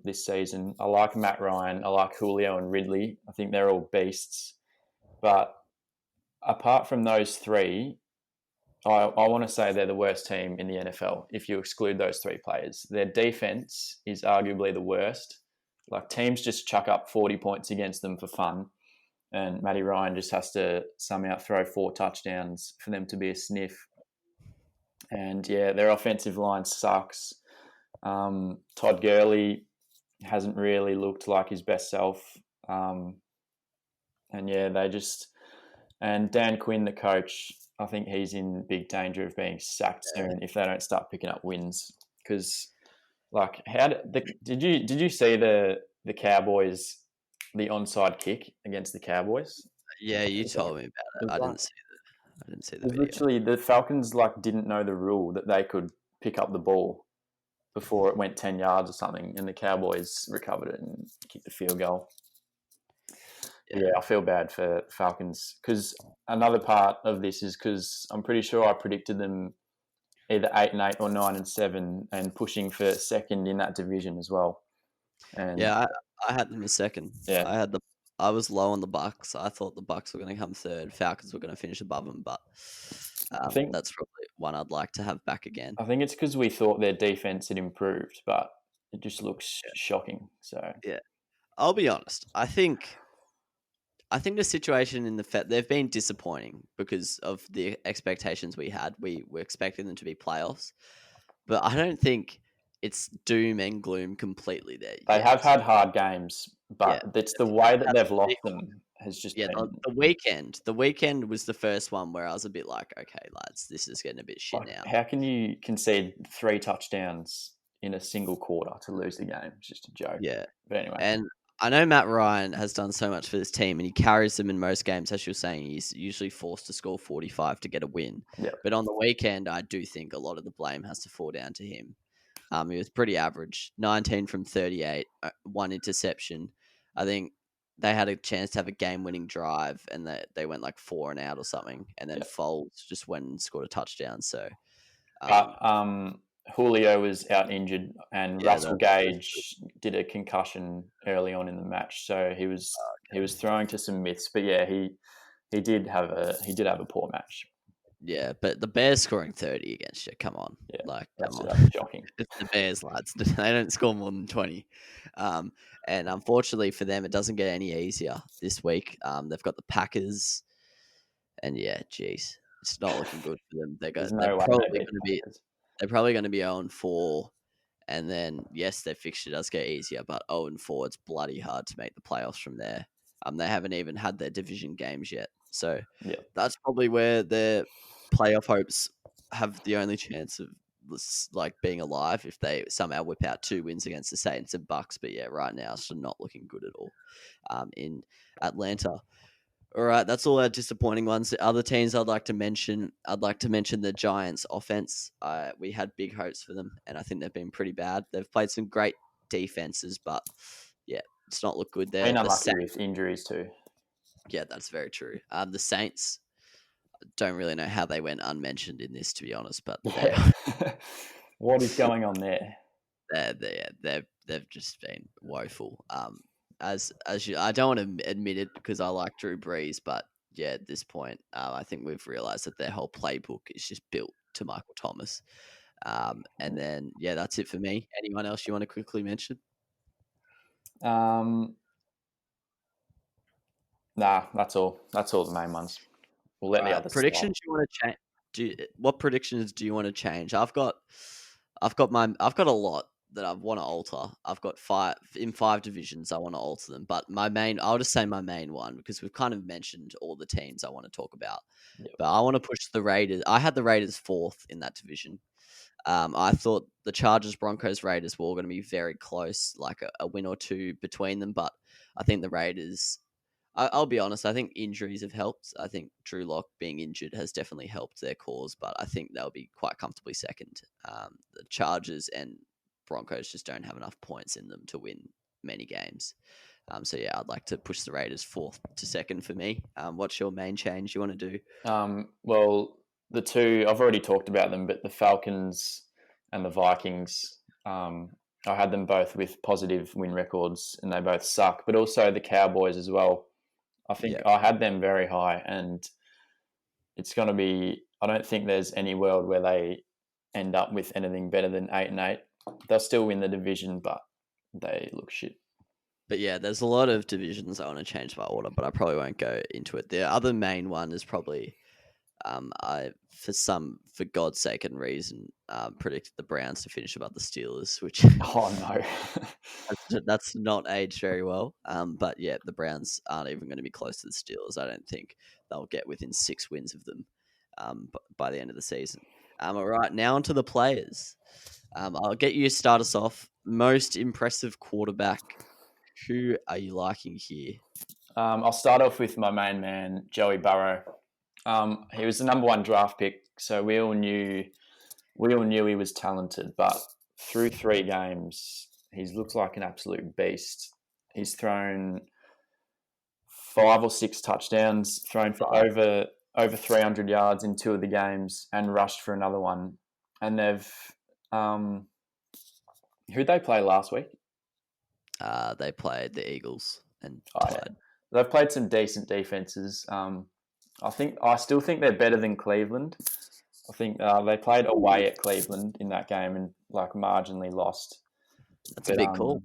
this season. I like Matt Ryan. I like Julio and Ridley. I think they're all beasts. But apart from those 3, I want to say they're the worst team in the NFL if you exclude those 3 players. Their defense is arguably the worst. Like, teams just chuck up 40 points against them for fun. And Matty Ryan just has to somehow throw 4 touchdowns for them to be a sniff. And their offensive line sucks. Todd Gurley hasn't really looked like his best self. And Dan Quinn, the coach, I think he's in big danger of being sacked soon if they don't start picking up wins. Because, like, did you see the Cowboys? The onside kick against the Cowboys. Yeah, you told me about it. I didn't see the video. Literally, the Falcons didn't know the rule that they could pick up the ball before it went 10 yards or something, and the Cowboys recovered it and kicked the field goal. Yeah, I feel bad for Falcons because another part of this is because I'm pretty sure I predicted them either 8-8 or 9-7 and pushing for second in that division as well. And I had them as second. Yeah. I was low on the Bucks. I thought the Bucks were going to come third. Falcons were going to finish above them, but I think that's probably one I'd like to have back again. I think it's because we thought their defense had improved, but it just looks shocking. So I'll be honest. I think the situation in they've been disappointing because of the expectations we had. We were expecting them to be playoffs, but I don't think it's doom and gloom completely there. They have had hard games, but it's the way that they've lost them has just been... The weekend. The weekend was the first one where I was a bit like, okay, lads, this is getting a bit shit now. How can you concede 3 touchdowns in a single quarter to lose the game? It's just a joke. Yeah. But anyway. And I know Matt Ryan has done so much for this team and he carries them in most games. As you were saying, he's usually forced to score 45 to get a win. Yeah. But on the weekend, I do think a lot of the blame has to fall down to him. He was pretty average, 19 from 38, 1 interception. I think they had a chance to have a game-winning drive, and they went like 4 and out or something, and then Foles just went and scored a touchdown. So, Julio was out injured, and Russell Gage did a concussion early on in the match, so he was throwing to some myths. But he did have a poor match. Yeah, but the Bears scoring 30 against you, come on. Yeah, come on. That's shocking. It's the Bears, lads. They don't score more than 20. And unfortunately for them, it doesn't get any easier this week. They've got the Packers. And it's not looking good for them. They're probably going to be 0-4. And then, yes, their fixture does get easier, but 0-4, it's bloody hard to make the playoffs from there. They haven't even had their division games yet. So that's probably where their playoff hopes have the only chance of like being alive if they somehow whip out 2 wins against the Saints and Bucks. But yeah, right now it's not looking good at all in Atlanta. All right, that's all our disappointing ones. The other teams I'd like to mention the Giants' offense. We had big hopes for them, and I think they've been pretty bad. They've played some great defenses, but yeah, it's not looked good there. Been The unlucky with injuries too. Yeah, that's very true. The Saints, don't really know how they went unmentioned in this, to be honest, but Yeah. What is going on there? they've just been woeful. I don't want to admit it because I like Drew Brees, but yeah, at this point, I think we've realized that their whole playbook is just built to Michael Thomas. And then yeah, that's it for me. Anyone else you want to quickly mention? Nah, that's all. That's all the main ones. We'll let the others predictions slide. you want to change. What predictions do you want to change? I've got a lot that I want to alter. I've got 5 divisions. I want to alter them, but I'll just say my main one because we've kind of mentioned all the teams I want to talk about. Yep. But I want to push the Raiders. I had the Raiders 4th in that division. I thought the Chargers, Broncos, Raiders were all going to be very close, like a win or two between them. But I think the Raiders. I'll be honest. I think injuries have helped. I think Drew Lock being injured has definitely helped their cause, but I think they'll be quite comfortably second. The Chargers and Broncos just don't have enough points in them to win many games. So yeah, I'd like to push the Raiders 4th to 2nd for me. What's your main change you want to do? Well, the two I've already talked about them, but the Falcons and the Vikings. I had them both with positive win records, and they both suck. But also the Cowboys as well. I think I had them very high, and it's going to be. I don't think there's any world where they end up with anything better than 8-8. They'll still win the division, but they look shit. But yeah, there's a lot of divisions I want to change my order, but I probably won't go into it. The other main one is probably, for God's sake and reason, predicted the Browns to finish above the Steelers, which Oh no, that's not aged very well. But yeah, the Browns aren't even going to be close to the Steelers. I don't think they'll get within 6 wins of them by the end of the season. All right, now onto the players. I'll get you to start us off. Most impressive quarterback. Who are you liking here? I'll start off with my main man, Joey Burrow. He was the number 1 draft pick, so we all knew he was talented. But through 3 games, he's looked like an absolute beast. He's thrown 5 or 6 touchdowns, thrown for over 300 yards in 2 of the games, and rushed for another one. And they've who'd they play last week? They played the Eagles and tied. Yeah. They've played some decent defenses. I still think they're better than Cleveland. I think they played away at Cleveland in that game and like marginally lost. That's a big call.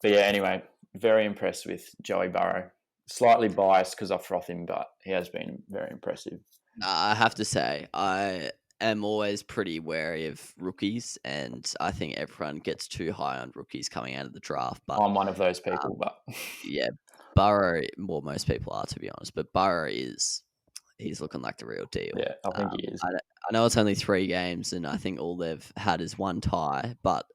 But yeah, anyway, very impressed with Joey Burrow. Slightly biased because I froth him, but he has been very impressive. I have to say, I am always pretty wary of rookies, and I think everyone gets too high on rookies coming out of the draft. But I'm one of those people, but yeah, Burrow, well, most people are, to be honest, but Burrow he's looking like the real deal. Yeah, I think he is. I know it's only 3 games, and I think all they've had is 1 tie, but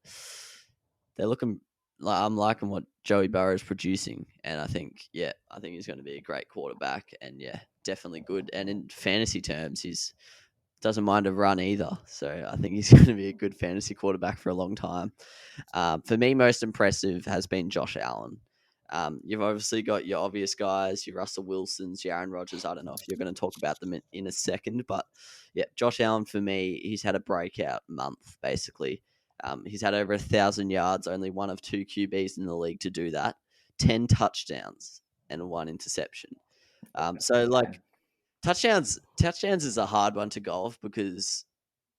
they're looking like I'm liking what Joey Burrow is producing, and I think he's going to be a great quarterback, and yeah, definitely good. And in fantasy terms, he's doesn't mind a run either, so I think he's going to be a good fantasy quarterback for a long time. For me, most impressive has been Josh Allen. You've obviously got your obvious guys, your Russell Wilsons, your Aaron Rodgers. I don't know if you're going to talk about them in a second, but yeah, Josh Allen for me, he's had a breakout month basically. He's had over 1,000 yards, only one of 2 QBs in the league to do that, 10 touchdowns and 1 interception. So like touchdowns is a hard one to go off because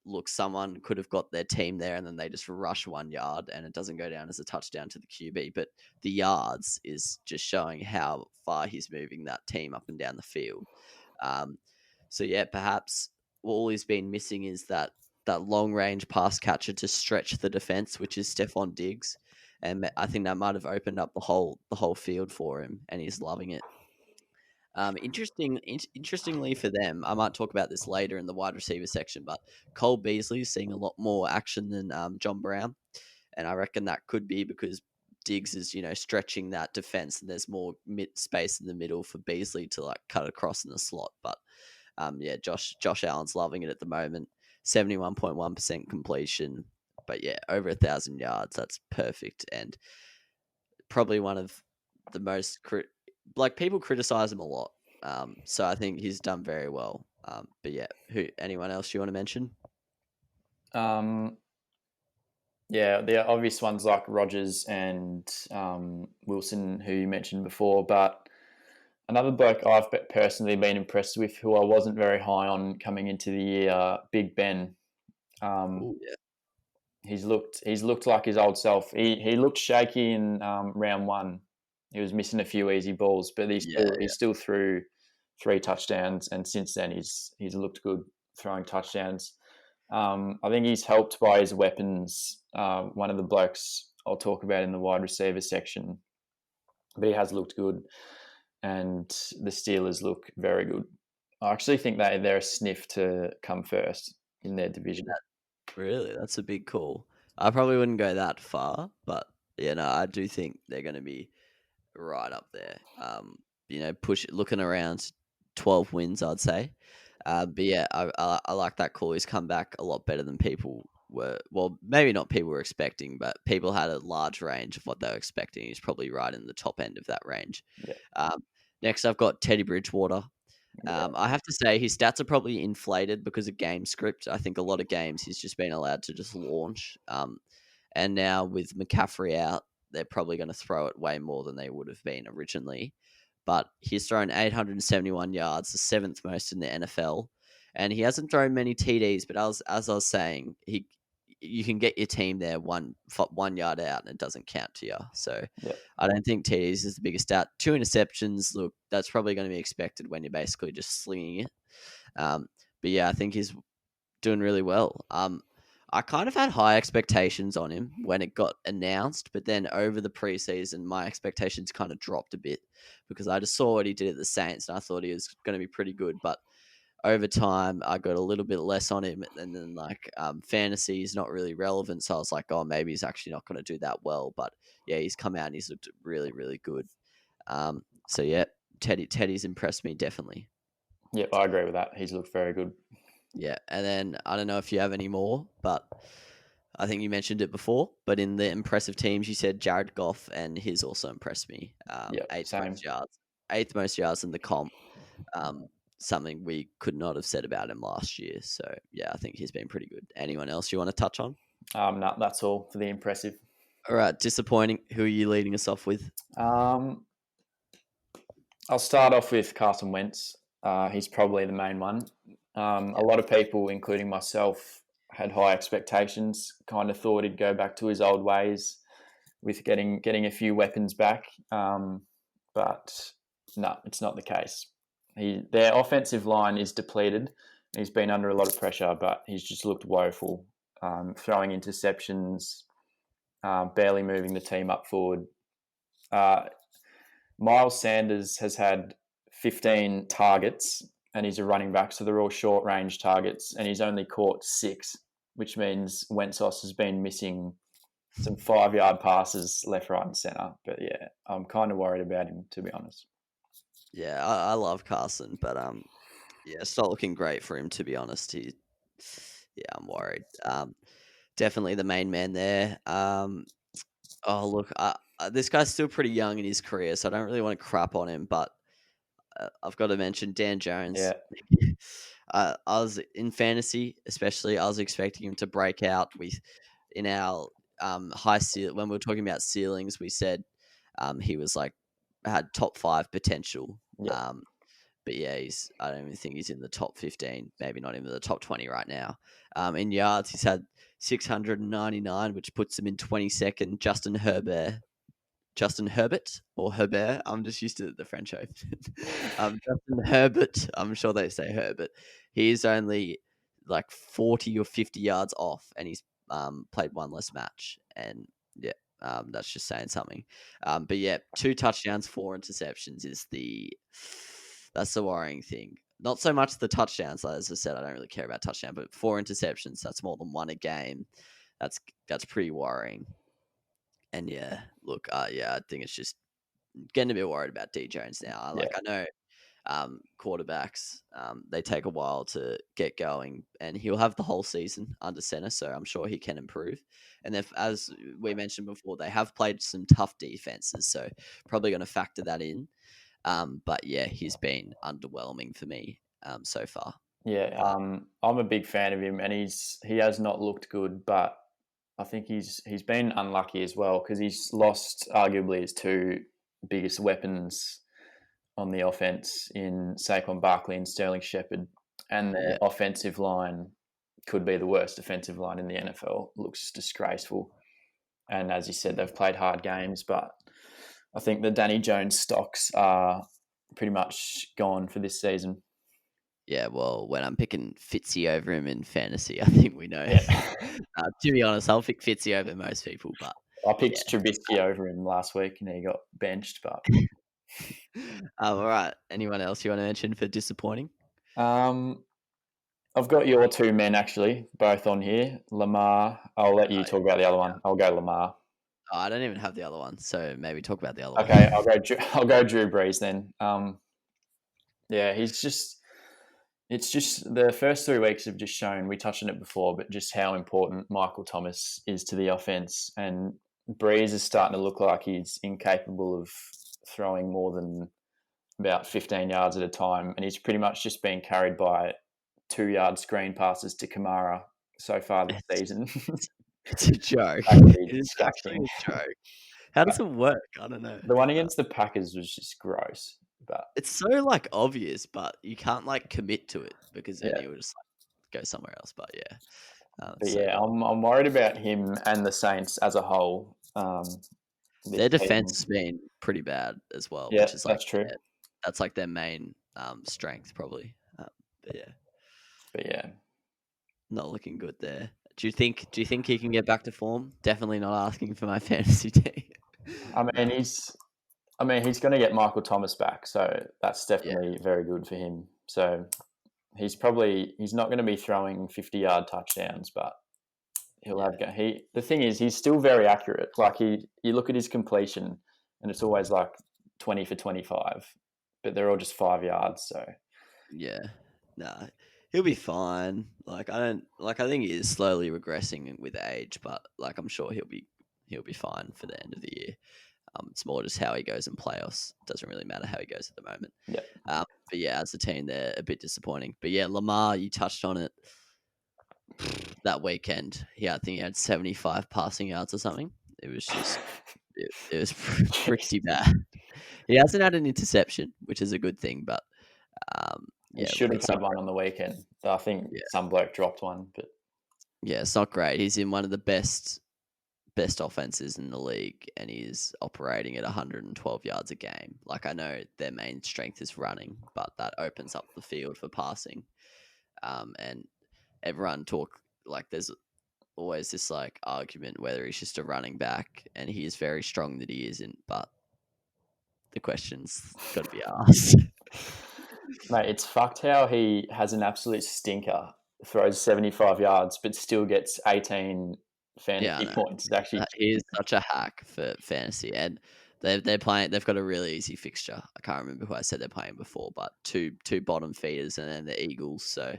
look, someone could have got their team there and then they just rush 1 yard and it doesn't go down as a touchdown to the QB. But the yards is just showing how far he's moving that team up and down the field. So yeah, perhaps all he's been missing is that long range pass catcher to stretch the defense, which is Stephon Diggs. And I think that might have opened up the whole field for him and he's loving it. Interestingly for them, I might talk about this later in the wide receiver section, but Cole Beasley is seeing a lot more action than John Brown, and I reckon that could be because Diggs is stretching that defense, and there's more space in the middle for Beasley to like cut across in the slot. But yeah, Josh Allen's loving it at the moment. 71.1% completion, but yeah, over 1,000 yards. That's perfect, and probably one of the most people criticize him a lot. So I think he's done very well. But yeah, anyone else you want to mention? Yeah, the obvious ones like Rogers and Wilson, who you mentioned before, but another bloke I've personally been impressed with, who I wasn't very high on coming into the year, Big Ben. Ooh, yeah. He's looked like his old self. He looked shaky in round one. He was missing a few easy balls, but he still threw 3 touchdowns, and since then he's looked good throwing touchdowns. I think he's helped by his weapons. One of the blokes I'll talk about in the wide receiver section, but he has looked good, and the Steelers look very good. I actually think they're a sniff to come first in their division. Really, that's a big call. I probably wouldn't go that far, but I do think they're going to be right up there. Looking around 12 wins, I'd say. But yeah, I like that call. He's come back a lot better than people were. Well, maybe not people were expecting, but people had a large range of what they were expecting. He's probably right in the top end of that range. Yeah. Next, I've got Teddy Bridgewater. Yeah. I have to say his stats are probably inflated because of game script. I think a lot of games he's just been allowed to just launch. And now with McCaffrey out, they're probably going to throw it way more than they would have been originally. But he's thrown 871 yards, the 7th most in the NFL, and he hasn't thrown many TDs. But as I was saying, you can get your team there 1 yard out, and it doesn't count to you. So Yeah. I don't think TDs is the biggest stat. 2 interceptions, look, that's probably going to be expected when you're basically just slinging it. But yeah, I think he's doing really well. I kind of had high expectations on him when it got announced, but then over the preseason, my expectations kind of dropped a bit because I just saw what he did at the Saints, and I thought he was going to be pretty good. But over time, I got a little bit less on him, and then fantasy is not really relevant, so I was like, oh, maybe he's actually not going to do that well. But yeah, he's come out and he's looked really, really good. So yeah, Teddy's impressed me definitely. Yep, I agree with that. He's looked very good. Yeah, and then I don't know if you have any more, but I think you mentioned it before. But in the impressive teams, you said Jared Goff, and he's also impressed me. Eighth most yards in the comp. Something we could not have said about him last year. So yeah, I think he's been pretty good. Anyone else you want to touch on? No, that's all for the impressive. All right, disappointing. Who are you leading us off with? I'll start off with Carson Wentz. He's probably the main one. A lot of people, including myself, had high expectations. Kind of thought he'd go back to his old ways with getting a few weapons back, but no, it's not the case. Their offensive line is depleted. He's been under a lot of pressure, but he's just looked woeful, throwing interceptions, barely moving the team up forward. Miles Sanders has had 15 targets, and he's a running back, so they're all short-range targets, and he's only caught 6, which means Wentzos has been missing some 5-yard passes left, right, and centre. But yeah, I'm kind of worried about him, to be honest. Yeah, I love Carson, but yeah, it's not looking great for him, to be honest. I'm worried. Definitely the main man there. Oh, look, this guy's still pretty young in his career, so I don't really want to crap on him, but I've got to mention Dan Jones. Yeah. I was in fantasy, especially, I was expecting him to break out in our high ceiling. When we were talking about ceilings, we said he was had top 5 potential. Yeah. But yeah, I don't even think he's in the top 15, maybe not even the top 20 right now. In yards, he's had 699, which puts him in 22nd. Justin Herbert or Herbert. I'm just used to the French oath. Justin Herbert. I'm sure they say Herbert. He is only 40 or 50 yards off, and he's played one less match. And yeah, that's just saying something. But yeah, 2 touchdowns, 4 interceptions is the That's the worrying thing. Not so much the touchdowns. Like, as I said, I don't really care about touchdown, but 4 interceptions, that's more than one a game. That's pretty worrying. And yeah, look, I think it's just getting a bit worried about D Jones now. Yeah. I know quarterbacks, they take a while to get going, and he'll have the whole season under center, so I'm sure he can improve. And if, as we mentioned before, they have played some tough defenses, so probably going to factor that in. But yeah, he's been underwhelming for me so far. Yeah, I'm a big fan of him, and he has not looked good, but I think he's been unlucky as well because he's lost arguably his two biggest weapons on the offense in Saquon Barkley and Sterling Shepard, and their offensive line could be the worst defensive line in the NFL. Looks disgraceful, and as you said, they've played hard games, but I think the Danny Jones stocks are pretty much gone for this season. Yeah, well, when I'm picking Fitzy over him in fantasy, I think we know. Yeah. To be honest, I'll pick Fitzy over most people, but I picked Trubisky over him last week and he got benched. But all right. Anyone else you want to mention for disappointing? I've got your two men actually, both on here. Lamar. I'll let you talk about the other one. I'll go Lamar. Oh, I don't even have the other one, so maybe talk about the other one. Okay, I'll go Drew Brees then. Yeah, it's just the first 3 weeks have just shown, we touched on it before, but just how important Michael Thomas is to the offense. And Brees is starting to look like he's incapable of throwing more than about 15 yards at a time. And he's pretty much just been carried by 2-yard screen passes to Kamara so far this season. It's a joke. It's actually a joke. How does it work? I don't know. The one against the Packers was just gross. But it's so obvious, but you can't commit to it because then you would just go somewhere else. But yeah, I'm worried about him and the Saints as a whole. Their defense has been pretty bad as well. Yeah, which is that's true. That's their main strength probably. But yeah, not looking good there. Do you think he can get back to form? Definitely not asking for my fantasy team. I mean, he's going to get Michael Thomas back, so that's definitely very good for him. So he's not going to be throwing 50-yard touchdowns, but he'll have. The thing is, he's still very accurate. Like you look at his completion, and it's always like 20 for 25, but they're all just 5 yards. So he'll be fine. I think he is slowly regressing with age, but I'm sure he'll be fine for the end of the year. It's more just how he goes in playoffs. It doesn't really matter how he goes at the moment. Yeah. But yeah, as a team, they're a bit disappointing. But yeah, Lamar, you touched on it. That weekend, I think he had 75 passing yards or something. It was just, it was pretty bad. He hasn't had an interception, which is a good thing, but he should have had one on the weekend. I think some bloke dropped one, but yeah, it's not great. He's in one of the best offenses in the league, and he's operating at 112 yards a game. I know their main strength is running, but that opens up the field for passing. And everyone there's always this argument whether he's just a running back, and he is very strong that he isn't, but the question's got to be asked. Mate, it's fucked how he has an absolute stinker, throws 75 yards, but still gets 18 fantasy points. Is actually he is such a hack for fantasy, and they're playing. They've got a really easy fixture. I can't remember who I said they're playing before, but two bottom feeders and then the Eagles. So,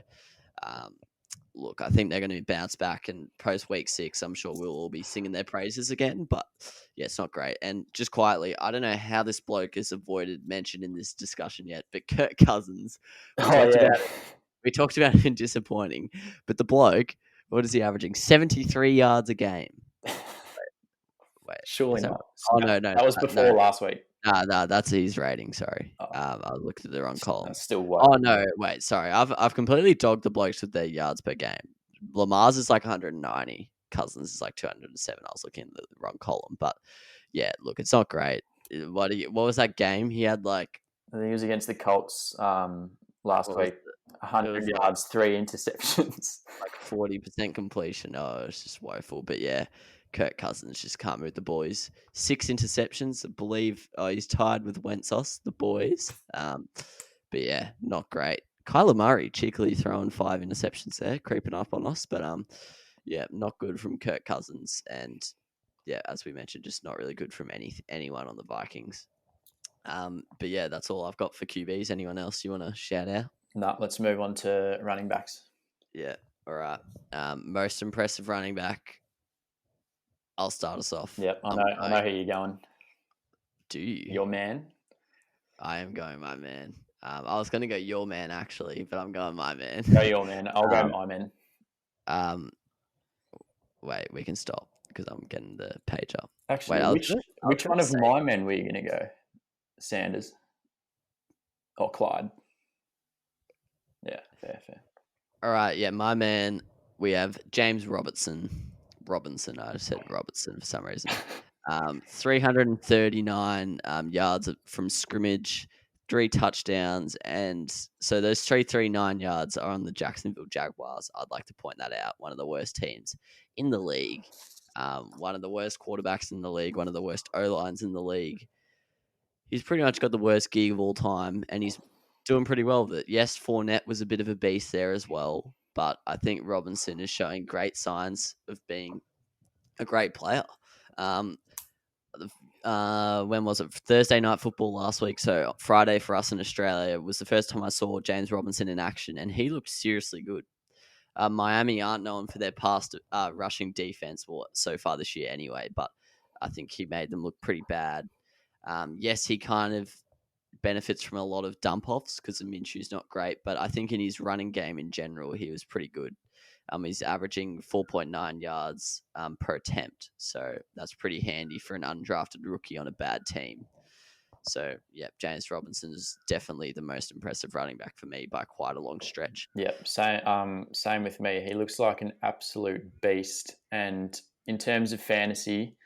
look, I think they're going to bounce back, and post week 6, I'm sure we'll all be singing their praises again. But yeah, it's not great. And just quietly, I don't know how this bloke has avoided mention in this discussion yet, but Kirk Cousins. We talked about him disappointing, but the bloke. What is he averaging? 73 yards a game. Wait. Surely not. Oh, no. That was before last week. Nah, that's his rating. Sorry. I looked at the wrong column. That's still what? Oh, no. Wait, sorry. I've completely dogged the blokes with their yards per game. Lamar's is 190. Cousins is 207. I was looking at the wrong column. But yeah, look, it's not great. What was that game? He had I think it was against the Colts last week. 100 yards, 3 interceptions. 40% completion. Oh, it's just woeful. But yeah, Kirk Cousins just can't move the boys. 6 interceptions, I believe. Oh, he's tied with Wentzos, the boys. But yeah, not great. Kyler Murray cheekily throwing 5 interceptions there, creeping up on us. But yeah, not good from Kirk Cousins, and yeah, as we mentioned, just not really good from anyone on the Vikings. But yeah, that's all I've got for QBs. Anyone else you want to shout out? No, let's move on to running backs. Yeah, all right. Most impressive running back. I'll start us off. Yep, I know who you're going. Do you? Your man. I am going my man. I was going to go your man actually, but I'm going my man. Go your man. I'll go my man. Wait, we can stop because I'm getting the page up. Actually, Wait, which one of my men were you going to go? Sanders or Clyde? Yeah, fair. All right, yeah, my man. We have James Robinson. I just said Robertson for some reason. 339 yards from scrimmage, 3 touchdowns, and so those 339 yards are on the Jacksonville Jaguars. I'd like to point that out. One of the worst teams in the league, one of the worst quarterbacks in the league, one of the worst O-lines in the league. He's pretty much got the worst gig of all time, and he's doing pretty well with it. Yes, Fournette was a bit of a beast there as well, but I think Robinson is showing great signs of being a great player. When was it? Thursday night football last week. So Friday for us in Australia was the first time I saw James Robinson in action, and he looked seriously good. Miami aren't known for their past rushing defense, well, so far this year anyway, but I think he made them look pretty bad. Yes, he kind of benefits from a lot of dump offs because Minshew's not great, but I think in his running game in general, he was pretty good. He's averaging 4.9 yards per attempt, so that's pretty handy for an undrafted rookie on a bad team. So, yeah, James Robinson is definitely the most impressive running back for me by quite a long stretch. Yep, same with me. He looks like an absolute beast. And in terms of fantasy,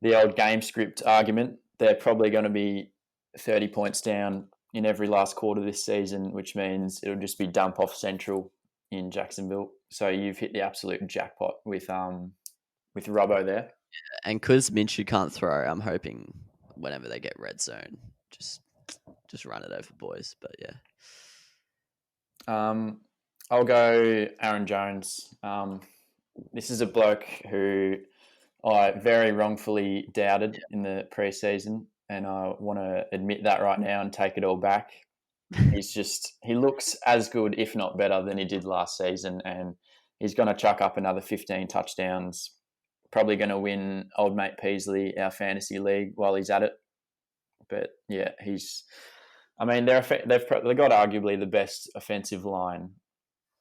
the old game script argument, they're probably going to be 30 points down in every last quarter this season, which means it'll just be dump off central in Jacksonville. So you've hit the absolute jackpot with Robbo there. And because Minshew can't throw, I'm hoping whenever they get red zone, just run it over, boys. But yeah. I'll go Aaron Jones. This is a bloke who I very wrongfully doubted in the preseason, and I want to admit that right now and take it all back. He looks as good, if not better, than he did last season, and he's going to chuck up another 15 touchdowns. Probably going to win old mate Peasley our fantasy league while he's at it. But yeah, they've got arguably the best offensive line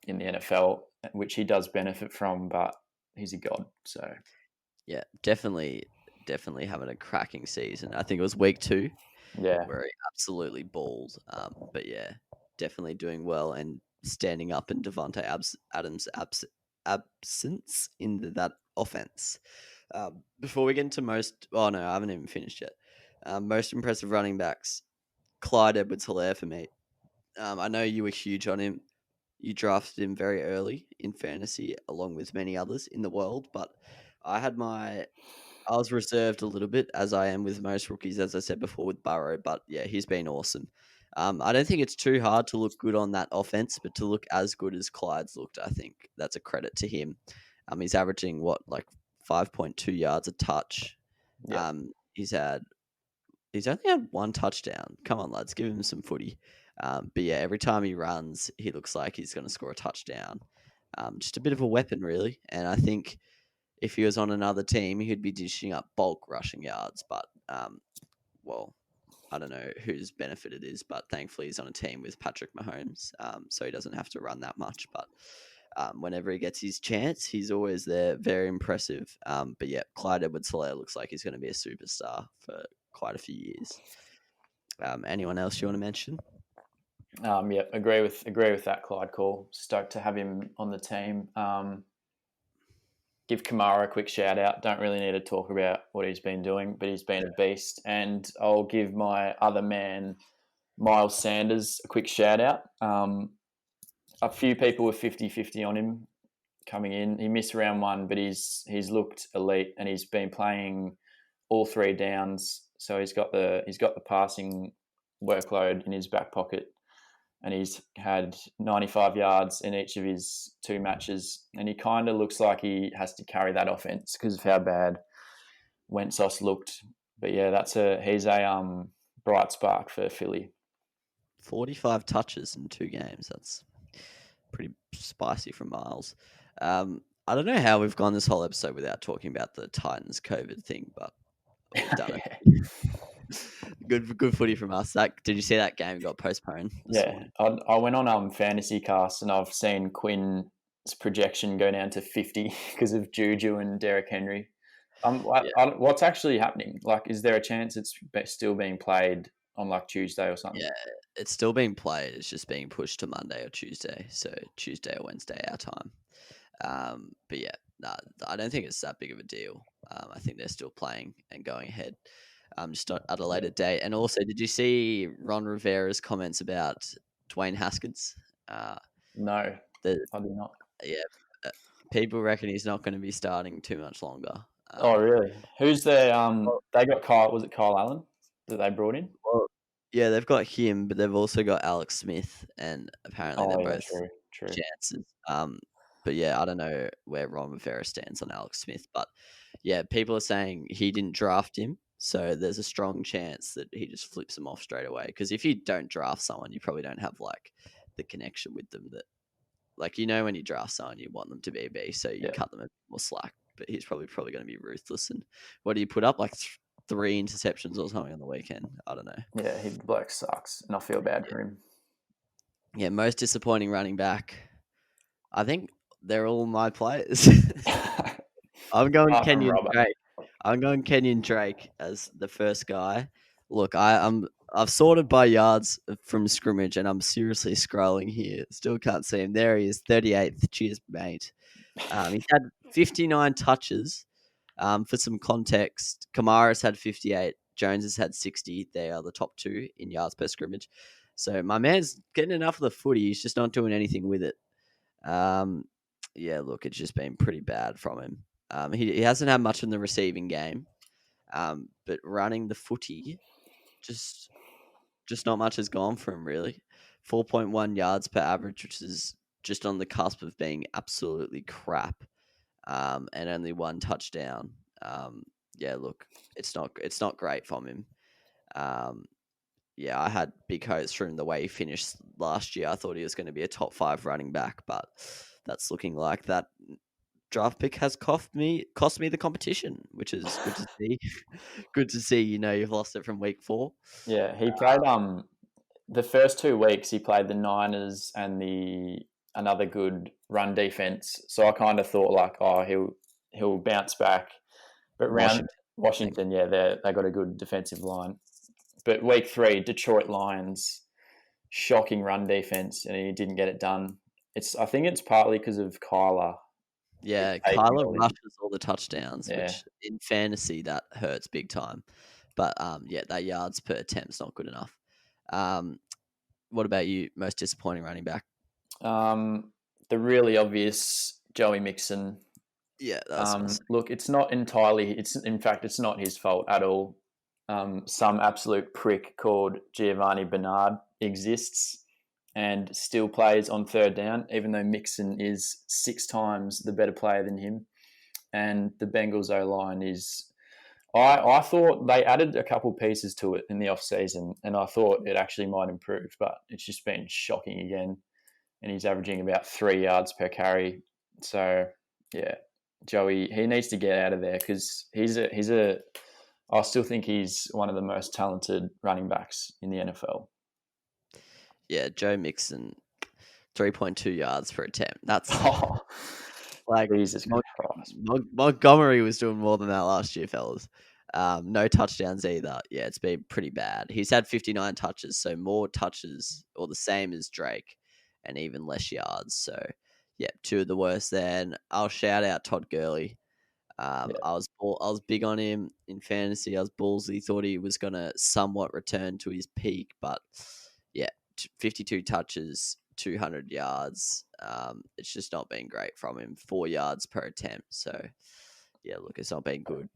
in the NFL, which he does benefit from, but he's a god. So yeah, definitely having a cracking season. I think it was week 2. Yeah, where he absolutely balled. But yeah, definitely doing well and standing up in Devontae Adams' absence in that offense. Before we get into I haven't even finished yet. Most impressive running backs, Clyde Edwards-Helaire for me. I know you were huge on him. You drafted him very early in fantasy, along with many others in the world. But I was reserved a little bit, as I am with most rookies, as I said before with Burrow. But yeah, he's been awesome. I don't think it's too hard to look good on that offense, but to look as good as Clyde's looked, I think that's a credit to him. He's averaging 5.2 yards a touch. Yeah. He's only had 1 touchdown. Come on, lads, give him some footy. But yeah, every time he runs, he looks like he's going to score a touchdown. Just a bit of a weapon, really. And I think if he was on another team, he'd be dishing up bulk rushing yards. But, I don't know whose benefit it is, but thankfully he's on a team with Patrick Mahomes, so he doesn't have to run that much. But whenever he gets his chance, he's always there. Very impressive. But yeah, Clyde Edwards-Helaire looks like he's going to be a superstar for quite a few years. Anyone else you want to mention? Yeah, agree with that Clyde call. Stoked to have him on the team. Give Kamara a quick shout out. Don't really need to talk about what he's been doing, but he's been a beast. And I'll give my other man, Miles Sanders, a quick shout out. A few people were 50-50 on him coming in. He missed round 1, but he's looked elite, and he's been playing all 3 downs. So he's got the passing workload in his back pocket. and he's had 95 yards in each of his 2 matches, and he kind of looks like he has to carry that offense because of how bad Wentzos looked. But yeah, he's a bright spark for Philly. 45 touches in 2 games. That's pretty spicy from Miles. I don't know how we've gone this whole episode without talking about the Titans COVID thing, but we've done it. Good footy from us. Did you see that game got postponed this morning? I went on Fantasy Cast, and I've seen Quinn's projection go down to 50 because of Juju and Derrick Henry. What's actually happening? Like, is there a chance it's still being played on like Tuesday or something? Yeah, it's still being played. It's just being pushed to Monday or Tuesday. So Tuesday or Wednesday our time. But yeah, I don't think it's that big of a deal. I think they're still playing and going ahead. Just at a later date. And also, did you see Ron Rivera's comments about Dwayne Haskins? No, I did not. Yeah, people reckon he's not going to be starting too much longer. Oh, really? Who's their they got Kyle? Was it Kyle Allen that they brought in? Well, yeah, they've got him, but they've also got Alex Smith, and apparently they're both true. chances. But yeah, I don't know where Ron Rivera stands on Alex Smith, but yeah, people are saying he didn't draft him, so there's a strong chance that he just flips him off straight away. Because if you don't draft someone, you probably don't have like the connection with them that, like, you know, when you draft someone, you want them to be a B, so you cut them a bit more slack. But he's probably going to be ruthless. And what do you put up, like 3 interceptions or something on the weekend? I don't know. Yeah, the bloke sucks, and I feel bad for him. Yeah, most disappointing running back. I think they're all my players. I'm going Kenyon Drake. I'm going Kenyon Drake as the first guy. Look, I've sorted by yards from scrimmage, and I'm seriously scrolling here. Still can't see him. There he is, 38th. Cheers, mate. He's had 59 touches. For some context, Kamara's had 58. Jones has had 60. They are the top 2 in yards per scrimmage. So my man's getting enough of the footy. He's just not doing anything with it. Yeah, look, it's just been pretty bad from him. He hasn't had much in the receiving game, but running the footy, just not much has gone for him, really. 4.1 yards per average, which is just on the cusp of being absolutely crap, and only 1 touchdown. Yeah, look, it's not great from him. Yeah, I had big hopes from the way he finished last year. I thought he was going to be a top 5 running back, but that's looking like that draft pick has cost me the competition, which is good to see. Good to see. You know, you've lost it from week 4. Yeah, he played the first 2 weeks. He played the Niners and another good run defense. So I kind of thought like, oh, he'll bounce back. But Washington, yeah, they got a good defensive line. But week 3, Detroit Lions, shocking run defense, and he didn't get it done. I think it's partly because of Kyler. Yeah, Kyler rushes all the touchdowns, which in fantasy that hurts big time. But yeah, that yards per attempt's not good enough. What about you? Most disappointing running back? The really obvious Joey Mixon. Yeah, look, it's not entirely. In fact, it's not his fault at all. Some absolute prick called Giovanni Bernard exists and still plays on 3rd down, even though Mixon is 6 times the better player than him. And the Bengals O-line is... I thought they added a couple pieces to it in the off-season, and I thought it actually might improve, but it's just been shocking again. And he's averaging about 3 yards per carry. So, yeah, Joey, he needs to get out of there because I still think he's one of the most talented running backs in the NFL. Yeah, Joe Mixon, 3.2 yards per attempt. That's like Jesus Christ. Montgomery was doing more than that last year, fellas. No touchdowns either. Yeah, it's been pretty bad. He's had 59 touches, so more touches or the same as Drake, and even less yards. So, yeah, 2 of the worst there. And I'll shout out Todd Gurley. I was big on him in fantasy. I was ballsy. Thought he was going to somewhat return to his peak, but yeah, 52 touches, 200 yards. It's just not been great from him. 4 yards per attempt. So yeah, look, it's not been good.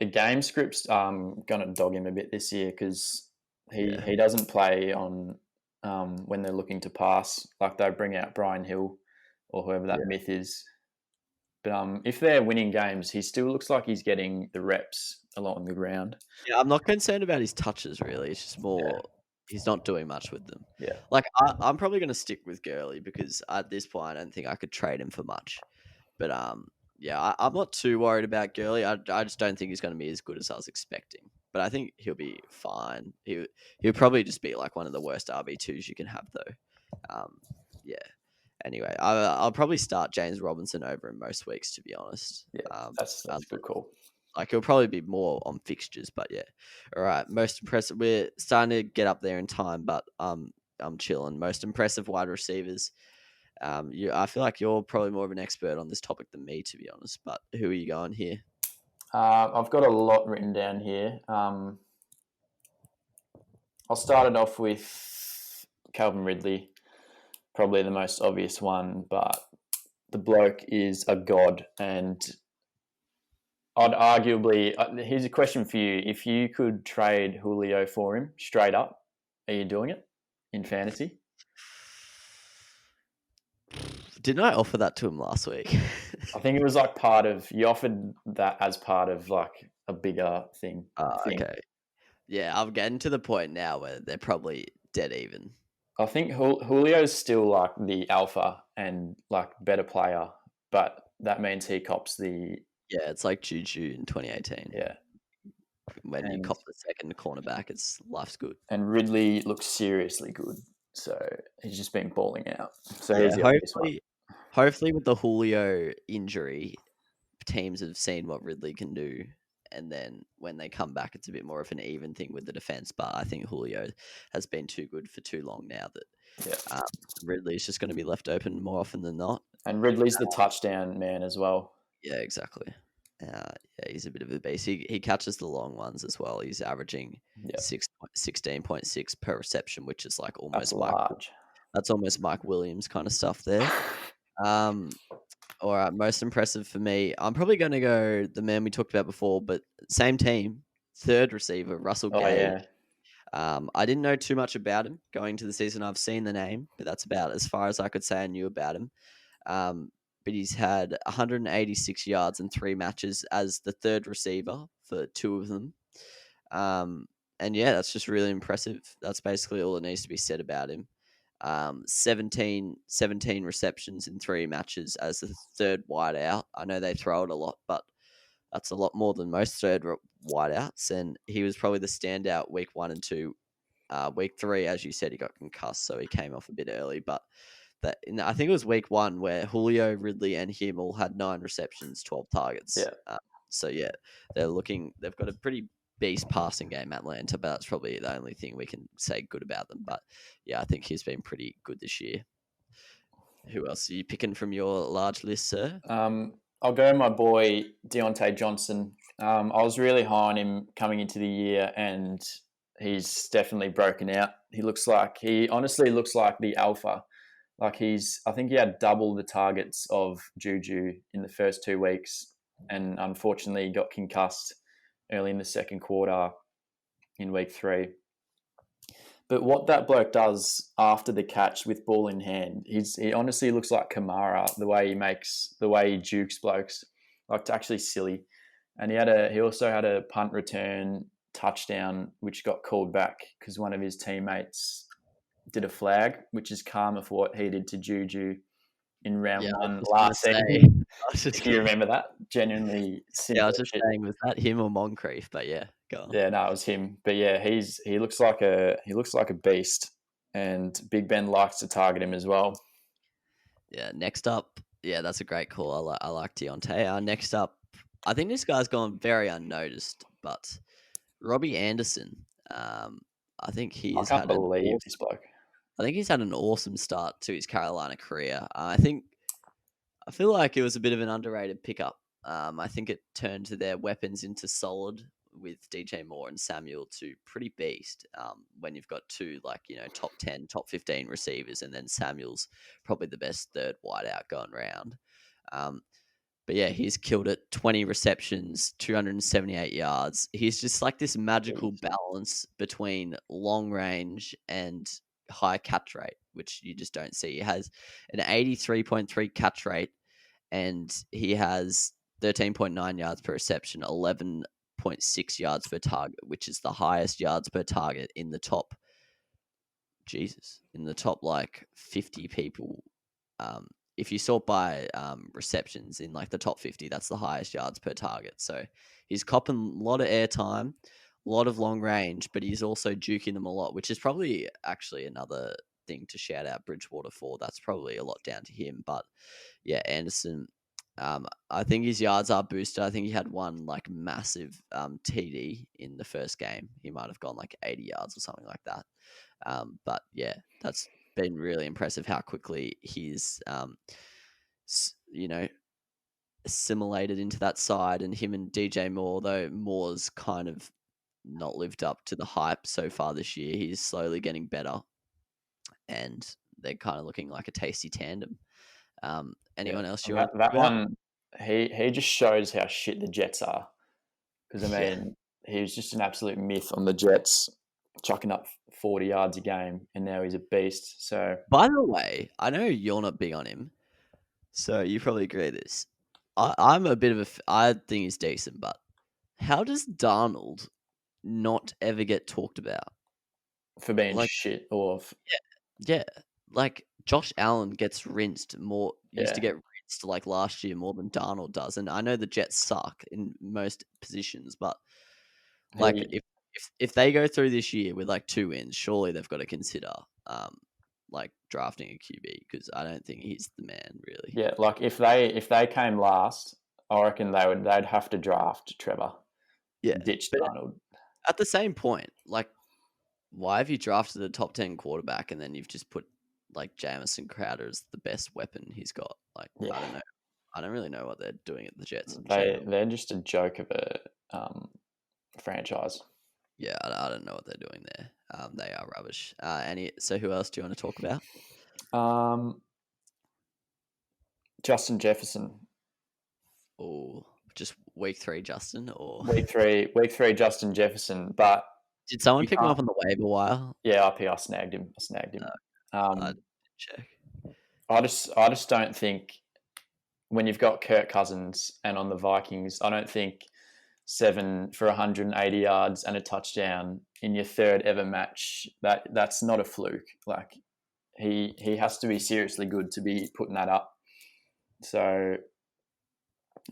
The game script's going to dog him a bit this year because he doesn't play on when they're looking to pass. Like they bring out Brian Hill or whoever that myth is. But if they're winning games, he still looks like he's getting the reps along the ground. Yeah, I'm not concerned about his touches, really. It's just more he's not doing much with them. Yeah. Like, I'm probably going to stick with Gurley because at this point, I don't think I could trade him for much. But yeah, I'm not too worried about Gurley. I just don't think he's going to be as good as I was expecting. But I think he'll be fine. He'll probably just be like one of the worst RB2s you can have, though. Yeah. Anyway, I'll probably start James Robinson over him most weeks, to be honest. Yeah, that's a good call. Like, he'll probably be more on fixtures, but yeah. All right, most impressive. We're starting to get up there in time, but I'm chilling. Most impressive wide receivers. I feel like you're probably more of an expert on this topic than me, to be honest. But who are you going here? I've got a lot written down here. I'll start it off with Calvin Ridley, probably the most obvious one, but the bloke is a god, and I'd arguably. Here's a question for you: if you could trade Julio for him straight up, are you doing it in fantasy? Didn't I offer that to him last week? I think it was like you offered that as part of like a bigger thing. Okay. Yeah, I'm getting to the point now where they're probably dead even. I think Julio's still like the alpha and like better player, but that means he cops the. Yeah, it's like Juju in 2018. Yeah. When you cop the second cornerback, life's good. And Ridley looks seriously good. So he's just been balling out. So yeah, hopefully with the Julio injury, teams have seen what Ridley can do. And then when they come back, it's a bit more of an even thing with the defense. But I think Julio has been too good for too long now that Ridley is just going to be left open more often than not. And Ridley's the touchdown man as well. Yeah, exactly. Yeah, he's a bit of a beast. He catches the long ones as well. He's averaging 16.6 per reception, which is like almost large. That's almost Mike Williams kind of stuff there. All right, most impressive for me. I'm probably going to go the man we talked about before, but same team, third receiver, Russell Gage. I didn't know too much about him going to the season. I've seen the name, but that's about as far as I could say I knew about him. But he's had 186 yards in 3 matches as the third receiver for 2 of them. And yeah, that's just really impressive. That's basically all that needs to be said about him. 17 receptions in 3 matches as the third wideout. I know they throw it a lot, but that's a lot more than most third wideouts. And he was probably the standout week 1 and 2. Week 3, as you said, he got concussed, so he came off a bit early. But I think it was week 1 where Julio, Ridley, and him all had 9 receptions, 12 targets. Yeah. So yeah, they've got a pretty beast passing game, Atlanta, but that's probably the only thing we can say good about them. But yeah, I think he's been pretty good this year. Who else are you picking from your large list, sir? I'll go my boy Deontay Johnson. I was really high on him coming into the year, and he's definitely broken out. He honestly looks like the alpha. Like I think he had double the targets of Juju in the first 2 weeks, and unfortunately he got concussed early in the second quarter in week 3. But what that bloke does after the catch with ball in hand, he honestly looks like Kamara, the way he jukes blokes. Like, it's actually silly. And he also had a punt return touchdown, which got called back because one of his teammates did a flag, which is karma for what he did to Juju in round 1 last season. Do you remember that? Genuinely simple. Yeah, I was just saying, was that him or Moncrief? But yeah, go on. Yeah, no, it was him. But yeah, he looks like a beast, and Big Ben likes to target him as well. Yeah, next up, yeah, that's a great call. I like Deontay. Next up, I think this guy's gone very unnoticed, but Robbie Anderson. I think he has had this bloke. I think he's had an awesome start to his Carolina career. I feel like it was a bit of an underrated pickup. I think it turned their weapons into solid with DJ Moore and Samuel to pretty beast. When you've got 2 top 10, top 15 receivers, and then Samuel's probably the best third wideout going round. But yeah, he's killed it. 20 receptions, 278 yards. He's just like this magical balance between long range and high catch rate, which you just don't see. He has an 83.3 catch rate, and he has 13.9 yards per reception, 11.6 yards per target, which is the highest yards per target in the top. In the top like 50 people. If you sort by receptions in like the top 50, that's the highest yards per target. So he's copping a lot of airtime, a lot of long range, but he's also juking them a lot, which is probably actually another thing to shout out Bridgewater for. That's probably a lot down to him. But yeah, Anderson, I think his yards are boosted. I think he had one like massive TD in the first game. He might have gone like 80 yards or something like that. But yeah, that's been really impressive how quickly he's, assimilated into that side. And him and DJ Moore, though Moore's kind of not lived up to the hype so far this year, he's slowly getting better, and they're kind of looking like a tasty tandem. Anyone else you want to that talk about? one? He just shows how shit the Jets are. Because I mean, he was just an absolute myth on the Jets, chucking up 40 yards a game, and now he's a beast. So, By the way, I know you're not big on him, so you probably agree with this. I'm a bit of I think he's decent, but how does Darnold not ever get talked about? for being Like, shit, or yeah, like Josh Allen gets rinsed more, used to yeah, get rinsed like last year more than Darnold does. And I know the Jets suck in most positions, but like he, if they go through this year with like 2 wins, surely they've got to consider like drafting a QB, because I don't think he's the man really. yeah, like if they came last, I reckon they'd have to draft Trevor, Yeah, ditch but Darnold. at the same point, like, why have you drafted a top 10 quarterback and then you've just put like Jamison Crowder as the best weapon he's got? Like, Yeah, I don't know. I don't really know what they're doing at the Jets in they general. they're just a joke of a franchise. Yeah, I don't know what they're doing there. They are rubbish. So who else do you want to talk about? Justin Jefferson, Or just week 3, Justin? Or week three, Justin Jefferson, but did someone you pick him can't. up on the waiver wire? Yeah, I snagged him. I Um, didn't check. I just don't think when you've got Kirk Cousins and on the Vikings, I don't think 7 for 180 yards and a touchdown in your third ever match, that's not a fluke. Like he has to be seriously good to be putting that up. So,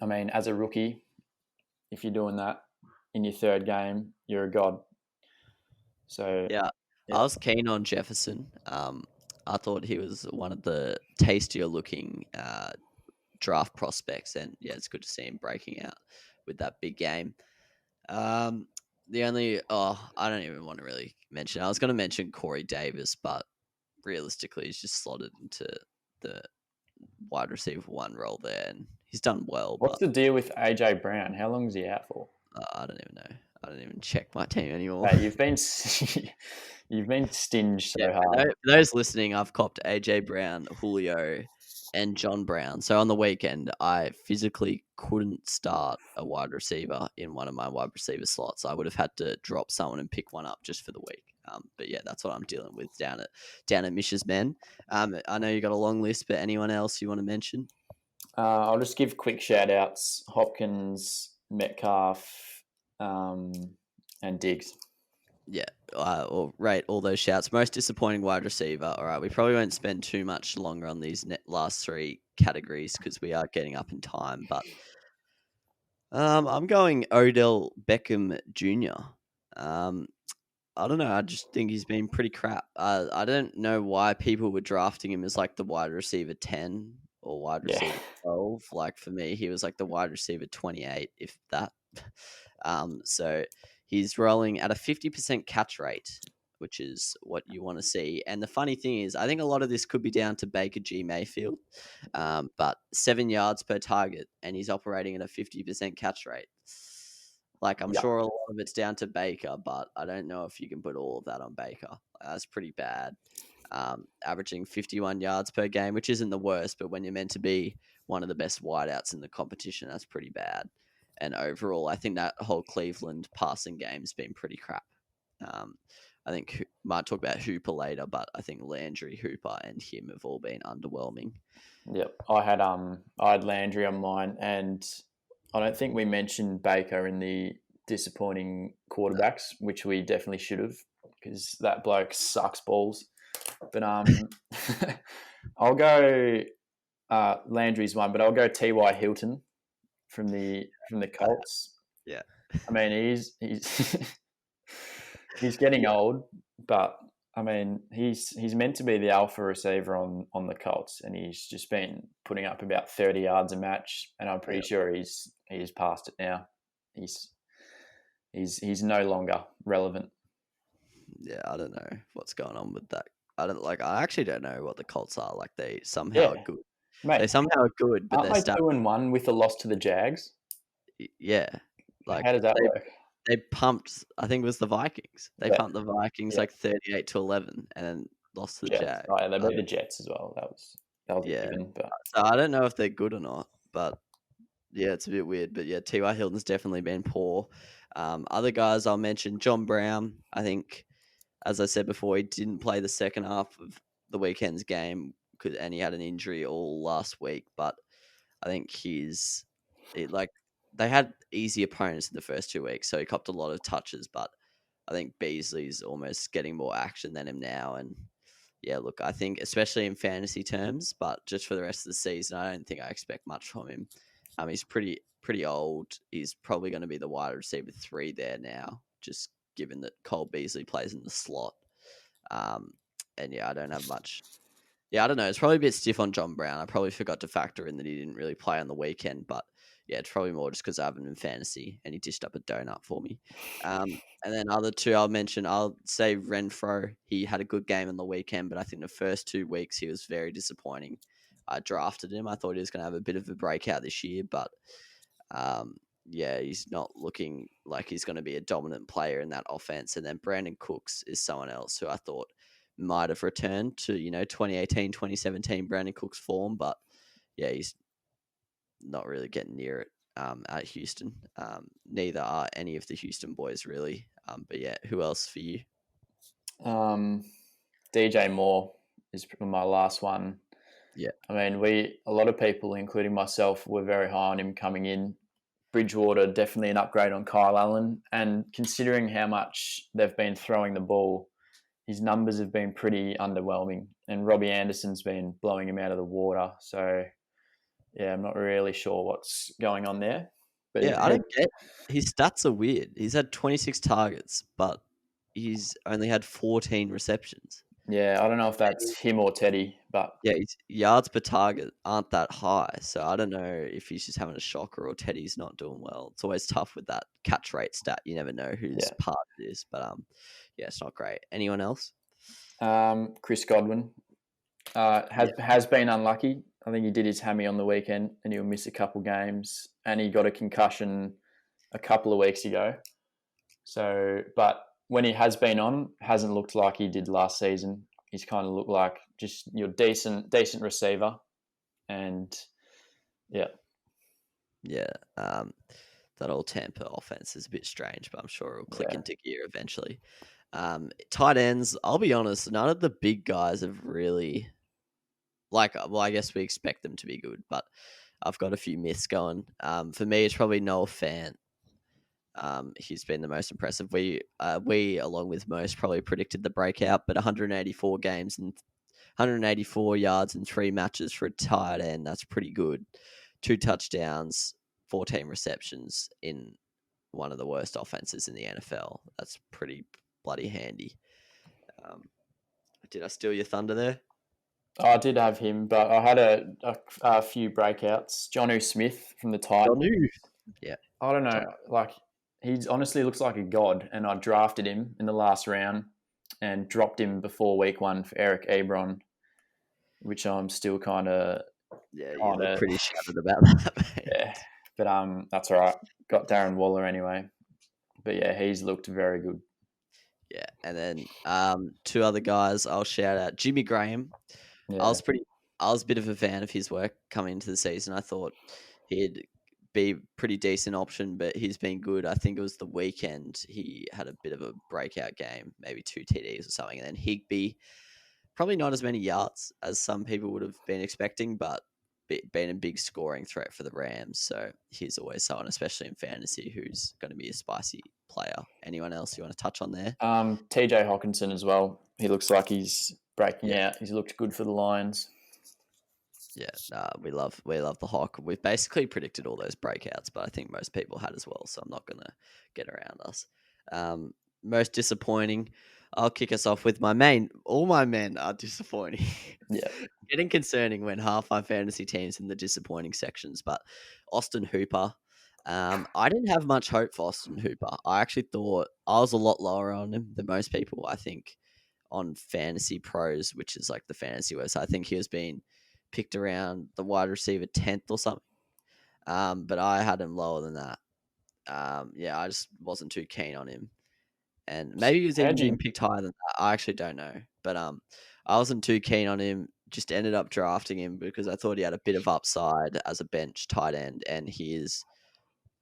I mean, as a rookie, if you're doing that in your third game, you're a god. So Yeah, I was keen on Jefferson. I thought he was one of the tastier looking draft prospects, and yeah, it's good to see him breaking out with that big game. The only I don't even want to really mention. I was going to mention Corey Davis, but realistically, he's just slotted into the wide receiver 1 role there, and he's done well. what's But the deal with AJ Brown? How long is he out for? I don't even know. I don't even check my team anymore. Hey, you've been stinged so hard. For those listening, I've copped AJ Brown, Julio, and John Brown. So on the weekend, I physically couldn't start a wide receiver in one of my wide receiver slots. I would have had to drop someone and pick one up just for the week. But yeah, that's what I'm dealing with down at Mish's Men. I know you got a long list, but anyone else you want to mention? I'll just give quick shout outs: Hopkins, Metcalf, and Diggs. Yeah, or rate all those shouts. Most disappointing wide receiver. All right, we probably won't spend too much longer on these last 3 categories because we are getting up in time. But I'm going Odell Beckham Jr. I don't know. I just think he's been pretty crap. I don't know why people were drafting him as like the wide receiver 10 or wide receiver 12. Like for me, he was like the wide receiver 28, if that. So he's rolling at a 50% catch rate, which is what you want to see. And the funny thing is, I think a lot of this could be down to Baker G. Mayfield, but 7 yards per target, and he's operating at a 50% catch rate. Like, I'm sure a lot of it's down to Baker, but I don't know if you can put all of that on Baker. That's pretty bad. Averaging 51 yards per game, which isn't the worst, but when you're meant to be one of the best wideouts in the competition, that's pretty bad. And overall, I think that whole Cleveland passing game's been pretty crap. I think might talk about Hooper later, but I think Landry, Hooper, and him have all been underwhelming. Yep, I had Landry on mine, and I don't think we mentioned Baker in the disappointing quarterbacks, which we definitely should have, because that bloke sucks balls. But I'll go Landry's one, but I'll go T.Y. Hilton from the Colts. Yeah. I mean, he's he's getting old, but I mean, he's meant to be the alpha receiver on the Colts, and he's just been putting up about 30 yards a match, and I'm pretty sure he's past it now. He's no longer relevant. Yeah, I don't know what's going on with that. I actually don't know what the Colts are. Like they somehow are good. Mate, They somehow are good, but aren't they 2-1 with a loss to the Jags? Yeah. Like how does that work? They pumped, I think it was the Vikings. They pumped the Vikings like 38-11 and then lost to the Jags. Oh, yeah, they beat the Jets as well. That was a given. But so I don't know if they're good or not, but yeah, it's a bit weird. But yeah, T.Y. Hilton's definitely been poor. Other guys I'll mention, John Brown. I think, as I said before, he didn't play the second half of the weekend's game and he had an injury all last week. But I think they had easy opponents in the first 2 weeks, so he copped a lot of touches. But I think Beasley's almost getting more action than him now. And yeah, look, I think especially in fantasy terms, but just for the rest of the season, I don't think I expect much from him. He's pretty old. He's probably going to be the wide receiver 3 there now, just given that Cole Beasley plays in the slot. And yeah, I don't have much. Yeah, I don't know. It's probably a bit stiff on John Brown. I probably forgot to factor in that he didn't really play on the weekend, but yeah, it's probably more just because I have him in fantasy and he dished up a donut for me. And then other two I'll mention, I'll say Renfro. He had a good game on the weekend, but I think the first 2 weeks he was very disappointing. I drafted him. I thought he was going to have a bit of a breakout this year, but yeah, he's not looking like he's going to be a dominant player in that offense. And then Brandon Cooks is someone else who I thought might have returned to 2018, 2017 Brandon Cooks form, but yeah, he's not really getting near it at Houston. Neither are any of the Houston boys really. But yeah, who else for you? DJ Moore is my last one. Yeah, I mean, a lot of people, including myself, were very high on him coming in. Bridgewater, definitely an upgrade on Kyle Allen, and considering how much they've been throwing the ball, his numbers have been pretty underwhelming, and Robbie Anderson's been blowing him out of the water. So, yeah, I'm not really sure what's going on there. But yeah, I don't get his stats are weird. He's had 26 targets, but he's only had 14 receptions. Yeah, I don't know if that's him or Teddy, but yeah, his yards per target aren't that high. So I don't know if he's just having a shocker or Teddy's not doing well. It's always tough with that catch rate stat. You never know whose part it is, but yeah, it's not great. Anyone else? Chris Godwin has been unlucky. I think he did his hammy on the weekend and he'll miss a couple games, and he got a concussion a couple of weeks ago. So, but when he has been on, hasn't looked like he did last season. He's kind of looked like just your decent receiver, and yeah. That old Tampa offense is a bit strange, but I'm sure it'll click into gear eventually. Tight ends, I'll be honest, none of the big guys have really I guess we expect them to be good, but I've got a few myths going. For me, it's probably Noah Fant. He's been the most impressive. We along with most probably predicted the breakout, but 184 games and 184 yards in 3 matches for a tight end. That's pretty good. 2 touchdowns, 14 receptions in one of the worst offenses in the NFL. That's pretty bloody handy. Did I steal your thunder there? I did have him, but I had a few breakouts. Jonnu Smith from the Titans. Yeah. I don't know. He honestly looks like a god, and I drafted him in the last round and dropped him before week 1 for Eric Ebron, which I'm still kind of... Yeah, you look pretty shattered about that, mate. Yeah, but that's all right. Got Darren Waller anyway. But yeah, he's looked very good. Yeah, and then 2 other guys I'll shout out. Jimmy Graham. Yeah. I was a bit of a fan of his work coming into the season. I thought he'd be pretty decent option, but he's been good. I think it was the weekend he had a bit of a breakout game, maybe 2 TDs or something. And then Higby, probably not as many yards as some people would have been expecting, but been a big scoring threat for the Rams. So he's always someone, especially in fantasy, who's going to be a spicy player. Anyone else you want to touch on there? TJ Hawkinson as well. He looks like he's breaking Yeah. out. He's looked good for the Lions. Yeah, we love the Hawk. We've basically predicted all those breakouts, but I think most people had as well, so I'm not going to get around us. Most disappointing, I'll kick us off with my main. All my men are disappointing. Yeah. Getting concerning when half my fantasy teams in the disappointing sections, but Austin Hooper. I didn't have much hope for Austin Hooper. I actually thought I was a lot lower on him than most people. I think on Fantasy Pros, which is like the fantasy website, I think he was being picked around the wide receiver 10th or something. But I had him lower than that. I just wasn't too keen on him. And maybe he was even being picked higher than that. I actually don't know. But I wasn't too keen on him. Just ended up drafting him because I thought he had a bit of upside as a bench tight end, and he is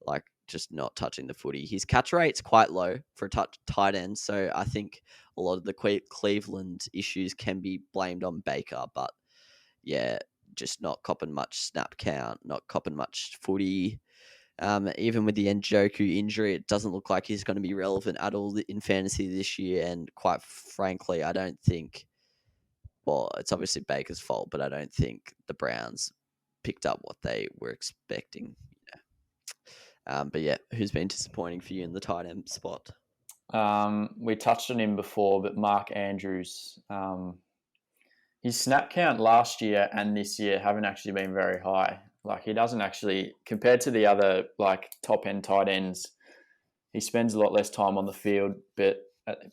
like just not touching the footy. His catch rate's quite low for a tight end, so I think a lot of the Cleveland issues can be blamed on Baker. But yeah, just not copping much snap count, not copping much footy. Even with the Njoku injury, it doesn't look like he's going to be relevant at all in fantasy this year. And quite frankly, I don't think, well, it's obviously Baker's fault, but I don't think the Browns picked up what they were expecting. But yeah, who's been disappointing for you in the tight end spot? We touched on him before, but Mark Andrews, his snap count last year and this year haven't actually been very high. Like he doesn't actually, compared to the other like top end tight ends, he spends a lot less time on the field, but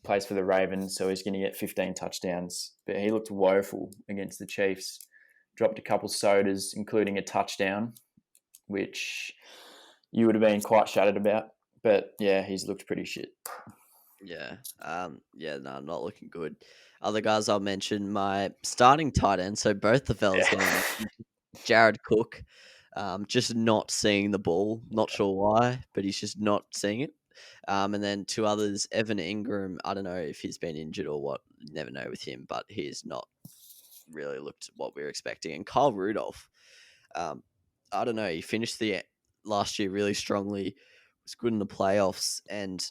plays for the Ravens, so he's going to get 15 touchdowns. But he looked woeful against the Chiefs. Dropped a couple sodas, including a touchdown, which you would have been quite shattered about. But yeah, he's looked pretty shit. Yeah. No, not looking good. Other guys I'll mention, my starting tight end. So both the fellas going Jared Cook, just not seeing the ball. Not sure why, but he's just not seeing it. And then 2 others, Evan Ingram. I don't know if he's been injured or what. Never know with him, but he's not really looked what we were expecting. And Kyle Rudolph, I don't know. He finished the last year really strongly. Was good in the playoffs, and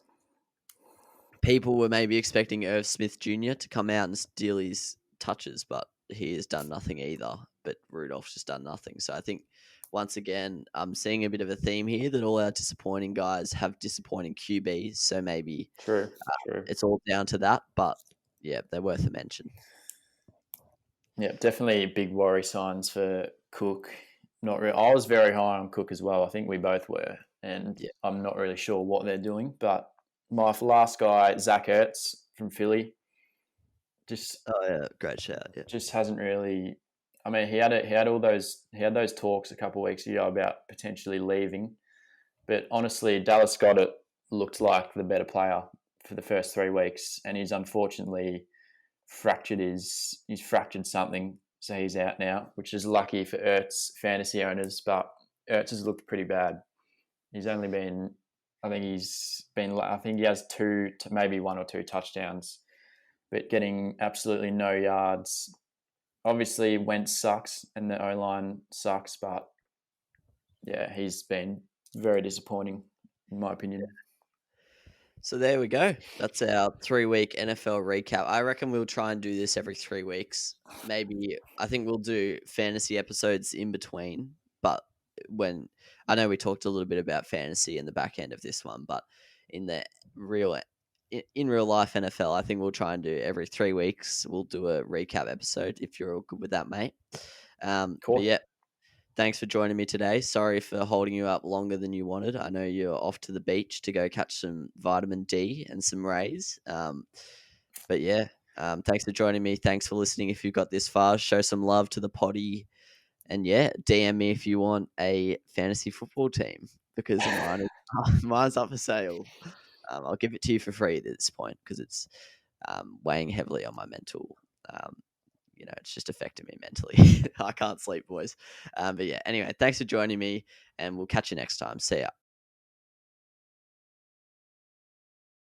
people were maybe expecting Irv Smith Jr. to come out and steal his touches, but he has done nothing either. But Rudolph's just done nothing. So I think once again, I'm seeing a bit of a theme here that all our disappointing guys have disappointing QBs. So maybe True. It's all down to that. But yeah, they're worth a mention. Yeah, definitely big worry signs for Cook. Not really. I was very high on Cook as well. I think we both were, and I'm not really sure what they're doing. But my last guy, Zach Ertz from Philly, great shout. Yeah, just hasn't really. I mean, he had those talks a couple of weeks ago about potentially leaving, but honestly, Dallas Goedert looked like the better player for the first 3 weeks, and he's unfortunately fractured something, so he's out now, which is lucky for Ertz fantasy owners, but Ertz has looked pretty bad. He's only been, I think he has 2 to maybe 1 or 2 touchdowns, but getting absolutely no yards. Obviously, Wentz sucks and the O-line sucks, but yeah, he's been very disappointing in my opinion. So there we go. That's our 3-week NFL recap. I reckon we'll try and do this every 3 weeks. Maybe I think we'll do fantasy episodes in between. But when I know we talked a little bit about fantasy in the back end of this one, but in real life NFL, I think we'll try and do every 3 weeks. We'll do a recap episode if you're all good with that, mate. Cool. But yeah. Thanks for joining me today. Sorry for holding you up longer than you wanted. I know you're off to the beach to go catch some vitamin D and some rays. But yeah, thanks for joining me. Thanks for listening. If you've got this far, show some love to the potty. And yeah, DM me if you want a fantasy football team because mine's up for sale. I'll give it to you for free at this point because it's weighing heavily on my mental it's just affecting me mentally. I can't sleep, boys. But yeah, anyway, thanks for joining me, and we'll catch you next time. See ya.